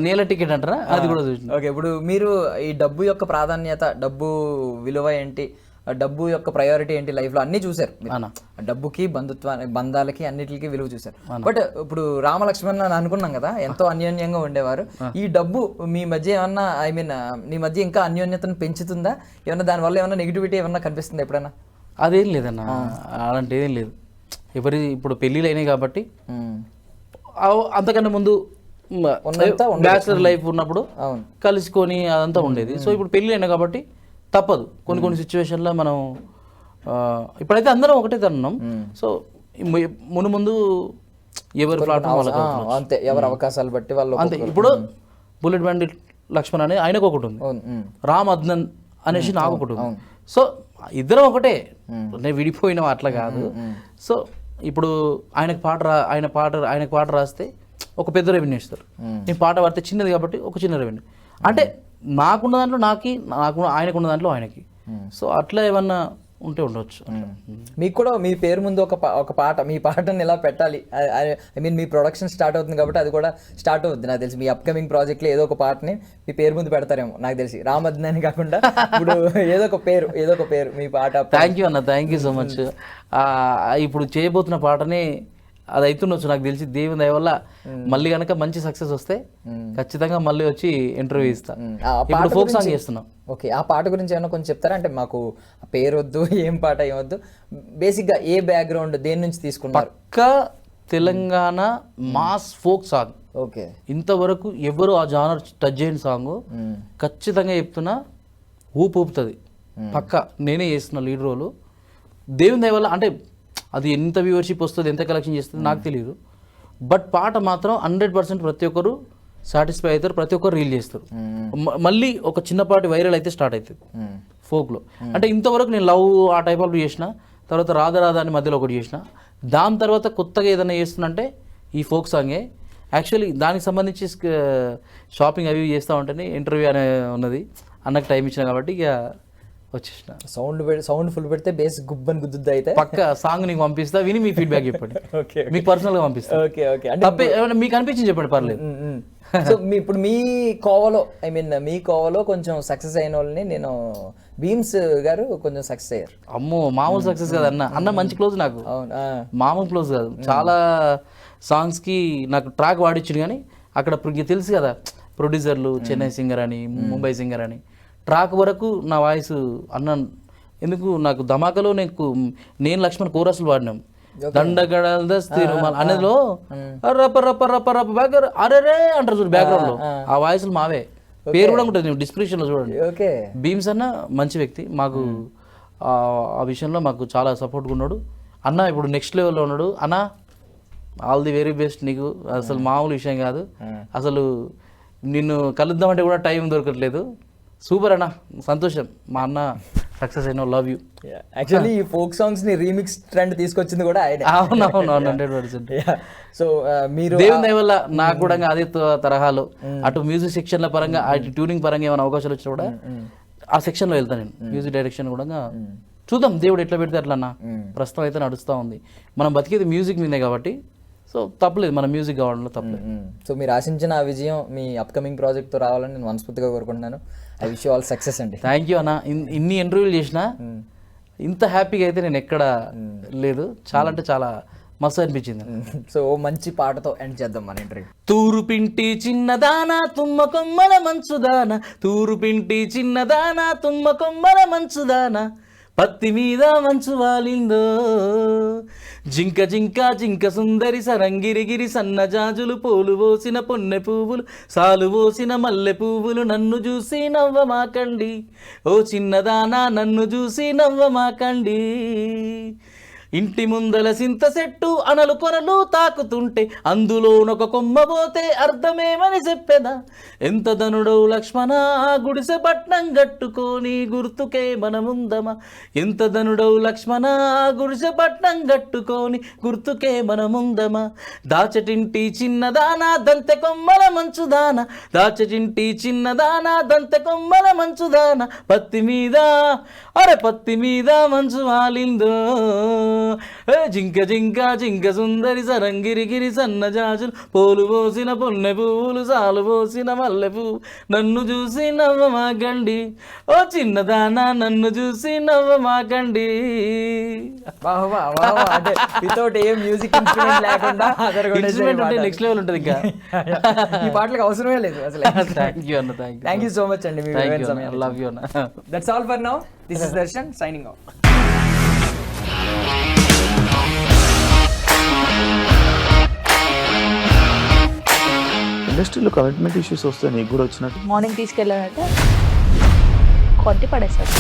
నేల టికెట్ అంటారా, అది కూడా చూసిన. ఓకే, ఇప్పుడు మీరు ఈ డబ్బు యొక్క ప్రాధాన్యత, డబ్బు విలువ ఏంటి, డబ్బు యొక్క ప్రయారిటీ ఏంటి లైఫ్లో అన్నీ చూశారు. డబ్బుకి, బంధాలకి, అన్నిటికి విలువ చూశారు. బట్ ఇప్పుడు రామలక్ష్మణ్ అని అనుకున్నాం కదా, ఎంతో అన్యోన్యంగా ఉండేవారు. ఈ డబ్బు మీ మధ్య ఏమన్నా, ఐ మీన్ మీ మధ్య ఇంకా అన్యోన్యతను పెంచుతుందా? ఏమన్నా దానివల్ల ఏమన్నా నెగిటివిటీ ఏమన్నా కనిపిస్తుందా ఎప్పుడైనా? అదేం లేదన్న, అలాంటి ఏదేం లేదు. ఇప్పుడు పెళ్ళిళ్ళు అయినాయి కాబట్టి, అంతకన్నా ముందు బ్యాచిలర్ లైఫ్ ఉన్నప్పుడు కలుసుకొని అదంతా ఉండేది. సో ఇప్పుడు పెళ్ళి అయినా కాబట్టి తప్పదు, కొన్ని సిచ్యువేషన్లో మనం ఇప్పుడైతే అందరం ఒకటే తరుణం. సో ముందు ఎవరి ప్లాట్ఫామ్ అంతే, ఎవరి అవకాశాలు బట్టి వాళ్ళు అంతే. ఇప్పుడు బుల్లెట్ బండి లక్ష్మణ్ అని ఆయనకు ఒకటి ఉంది, రామ్ అద్నన్ అనేసి నాకు ఒకటి ఉంది. సో ఇద్దరం ఒకటే, నేను విడిపోయినా అట్లా కాదు. సో ఇప్పుడు ఆయనకు పాట రాస్తే ఒక పెద్ద రెవెన్యూ ఇస్తారు, నేను పాట పాడితే చిన్నది కాబట్టి ఒక చిన్న రెవెన్యూ. అంటే నాకున్న దాంట్లో ఆయనకున్న దాంట్లో ఆయనకి. సో అట్లా ఏమన్నా ఉంటే ఉండవచ్చు. మీకు కూడా మీ పేరు ముందు ఒక పాట, మీ పాటను ఇలా పెట్టాలి, I mean me production start అవుతుంది కాబట్టి అది కూడా స్టార్ట్ అవుతుంది నాకు తెలిసి. మీ అప్కమింగ్ ప్రాజెక్ట్లో ఏదో ఒక పాటని మీ పేరు ముందు పెడతారేమో నాకు తెలిసి, రామద్న అని కాకుండా ఇప్పుడు ఏదో ఒక పేరు మీ పాట. థ్యాంక్ యూ అన్న, థ్యాంక్ యూ సో మచ్. ఇప్పుడు చేయబోతున్న పాటని అది అవుతుండొచ్చు నాకు తెలిసి, దేవుని దయ వల్ల మళ్ళీ కనుక మంచి సక్సెస్ వస్తే ఖచ్చితంగా మళ్ళీ వచ్చి ఇంటర్వ్యూ ఇస్తా. ఇప్పుడు ఫోక్ సాంగ్ చేస్తున్నాం. ఓకే, ఆ పాట గురించి ఏమన్నా కొంచెం చెప్తారా? అంటే మాకు పేరు వద్దు, ఏం పాట ఏమొద్దు, బేసిక్గా ఏ బ్యాక్గ్రౌండ్, దేని నుంచి తీసుకున్నారు? పక్కా Telangana mass folk song. Okay, ఇంతవరకు ఎవరు ఆ జానర్ టచ్ చేయని సాంగ్, ఖచ్చితంగా చెప్తున్నా ఊపుతుంది. పక్కా నేనే చేస్తున్నా లీడ్ రోలు. దేవుని దయ వల్ల, అంటే అది ఎంత వ్యూవర్షిప్ వస్తుంది, ఎంత కలెక్షన్ చేస్తుంది నాకు తెలియదు, బట్ పాట మాత్రం 100% ప్రతి ఒక్కరు సాటిస్ఫై అవుతారు, ప్రతి ఒక్కరు రీల్ చేస్తారు. మళ్ళీ ఒక చిన్నపాటి వైరల్ అయితే స్టార్ట్ అవుతుంది ఫోక్లో. అంటే ఇంతవరకు నేను లవ్ ఆ టైప్ ఆఫ్ చేసిన, తర్వాత రాధా అని మధ్యలో ఒకటి చేసిన, దాని తర్వాత కొత్తగా ఏదైనా చేస్తున్నంటే ఈ ఫోక్ సాంగే. యాక్చువల్లీ దానికి సంబంధించి షాపింగ్ అవి చేస్తూ ఉంటేనే ఇంటర్వ్యూ అనే ఉన్నది, అన్నకు టైం ఇచ్చిన కాబట్టి ఇక వచ్చేసిన. సౌండ్ ఫుల్ పెడితే బేస్ గుబ్బని గుద్దుద్ది. అయితే పక్క సాంగ్ నీకు పంపిస్తా, విని మీ ఫీడ్బ్యాక్ చెప్పండి. మీకు పర్సనల్గా పంపిస్తా. ఓకే ఓకే, తప్పే ఏమైనా మీకు అనిపించింది చెప్పండి, పర్లేదు. సో ఇప్పుడు మీ కోవలో మీ కోవలో కొంచెం సక్సెస్ అయిన వాళ్ళని నేను భీమ్స్ గారు కొంచెం సక్సెస్ అయ్యారు. అమ్మో మామూలు సక్సెస్ కాదు అన్న మంచి క్లోజ్ నాకు, అవును. మామూలు క్లోజ్ కాదు. చాలా సాంగ్స్కి నాకు ట్రాక్ వాడిచ్చిండు, కానీ అక్కడ ఇప్పుడు తెలుసు కదా ప్రొడ్యూసర్లు చెన్నై సింగర్ అని ముంబై సింగర్ అని, ట్రాక్ వరకు నా వాయిస్ అన్న ఎందుకు నాకు ధమాకలో నేను లక్ష్మణ్ కోరస్లు వాడినాం. దండగడల్ దస్తీరు అనేదిలో రప్ప రప్ప రప్ప రప్ప బ్యాక్ అరే అంటారు చూడు బ్యాక్గ్రౌండ్ లో, ఆ వాయిస్లు మావే. పేరు కూడా ఉంటుంది డిస్క్రిప్షన్ లో చూడండి. భీమ్స్ అన్న మంచి వ్యక్తి, మాకు ఆ విషయంలో మాకు చాలా సపోర్ట్గా ఉన్నాడు. అన్న ఇప్పుడు నెక్స్ట్ లెవెల్లో ఉన్నాడు. అన్న ఆల్ ది వెరీ బెస్ట్ నీకు, అసలు మామూలు విషయం కాదు. అసలు నిన్ను కలుద్దామంటే కూడా టైం దొరకట్లేదు. సూపర్ అన్న, సంతోషం. మా అన్న సక్సెస్ అయినా, లవ్ యూ. యాక్చువల్లీ ఈ ఫోక్ సాంగ్స్ ని రీమిక్స్ ట్రెండ్ తీసుకొచ్చింది కూడా ఆయన. అవునవును 100%. సో మీరు దేవుని దయ వల్ల నాకు కూడా అదే తరహాలో అటు మ్యూజిక్ సెక్షన్ల పరంగా అటు ట్యూనింగ్ పరంగా ఏమైనా అవకాశాలు వచ్చినా కూడా ఆ సెక్షన్లో వెళ్తాను నేను. మ్యూజిక్ డైరెక్షన్ కూడా చూద్దాం దేవుడు ఎట్లా పెడితే అట్లా అన్న. ప్రస్తుతం అయితే నడుస్తూ ఉంది, మనం బతికేది మ్యూజిక్ మీదే కాబట్టి సో తప్పలేదు, మన మ్యూజిక్ కావడంలో తప్పలేదు. సో మీరు ఆశించిన ఆ విజయం మీ అప్కమింగ్ ప్రాజెక్ట్తో రావాలని నేను మనస్ఫూర్తిగా కోరుకుంటున్నాను. I wish you all success అండి. థ్యాంక్ యూ అన్న. ఇన్ని ఇంటర్వ్యూలు చేసినా ఇంత హ్యాపీగా అయితే నేను ఎక్కడ లేదు. చాలా అంటే చాలా మస్తు అనిపించింది. సో మంచి పాటతో ఎండ్ చేద్దాం మన ఇంటర్వ్యూ. తూరు పింటి చిన్నదానా తుమ్మ కొమ్మల మంచుదానా, తూరు పింటి చిన్నదానా తుమ్మ కొమ్మల మంచుదానా, పత్తి మీద మంచు వాలిందో, జింక జింక జింక సుందరి సరంగిరిగిరి సన్నజాజులు, పోలు పోసిన పొన్నె పువ్వులు, సాలు పోసిన మల్లె పువ్వులు, నన్ను చూసి నవ్వమాకండి ఓ చిన్నదానా, నన్ను చూసి నవ్వమాకండి. ఇంటి ముందల సింత చెట్టు అనలు కొనలు తాకుతుంటే, అందులోనొక కొమ్మ పోతే అర్థమేమని చెప్పెదా, ఎంత ధనుడవు లక్ష్మణ గుడిసె పట్నం గట్టుకొని గుర్తుకే మనముందమా, ఎంత ధనుడవు లక్ష్మణ గుడిసె పట్నం గట్టుకొని గుర్తుకే మనముందమా, దాచటింటి చిన్నదానా దంతె కొమ్మల మంచుదానా, దాచటింటి చిన్నదానా దంతె కొమ్మల మంచుదానా, పత్తి మీద పత్తి మీద మంచు వాలిందో, జింక జింక జింక సుందరి సరంగిరిగిరి సన్నజాజులు, పోలు పోసిన పొన్నె పువ్వులు, సాలు పోసిన మల్లె పువ్వు, నన్ను చూసి నవ్వమాకండి ఓ చిన్నదానా, నన్ను చూసి నవ్వమాకండి. వితౌట్ ఏ మ్యూజిక్ ఇన్స్ట్రుమెంట్ లేకుండా నెక్స్ట్ లెవెల్ ఉంటుంది. ఇంకా ఈ పాటలకు అవసరమే లేదు అసలు. థ్యాంక్ యూ అన్న, థ్యాంక్ యూ సో మచ్ అండి. లవ్ యూ అన్న. That's all for now. This is Darshan signing off. ఇండస్ట్రీలో కమిట్మెంట్ ఇష్యూస్ వస్తే నీకు కూడా వచ్చినట్టు? మార్నింగ్ తీసుకెళ్ళాడంటే కొట్టి పడేస్తాడు.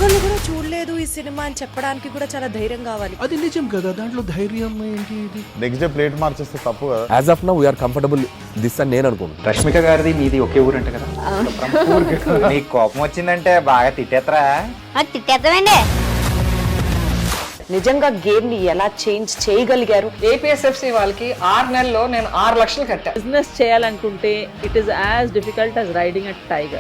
వాళ్ళు కూడా చూడలేదు ఈ సినిమా అని చెప్పడానికి కూడా చాలా ధైర్యం కావాలి. అది నిజం కదా, దాంట్లో ధైర్యం ఏంటి? ఇది నెక్స్ట్ డే ప్లేట్ మార్చేస్తే తప్పు కదా. As of now we are comfortable this అని నేను అనుకుంటున్నాను. రష్మిక గారిది మీది ఒకే ఊరు అంట కదా? నీకు కోపం వచ్చిందంటే బాగా తిట్టేత్తరా? తిట్టేద్దామండి. నిజంగా గేమ్ ని ఎలా చేంజ్ చేయగలిగారు? ఏపీఎస్ఎఫ్సి వాళ్ళకి 6 నెలల్లో నేను 6 లక్షలు కట్టా. బిజినెస్ చేయాలనుకుంటే it is as difficult as riding a tiger.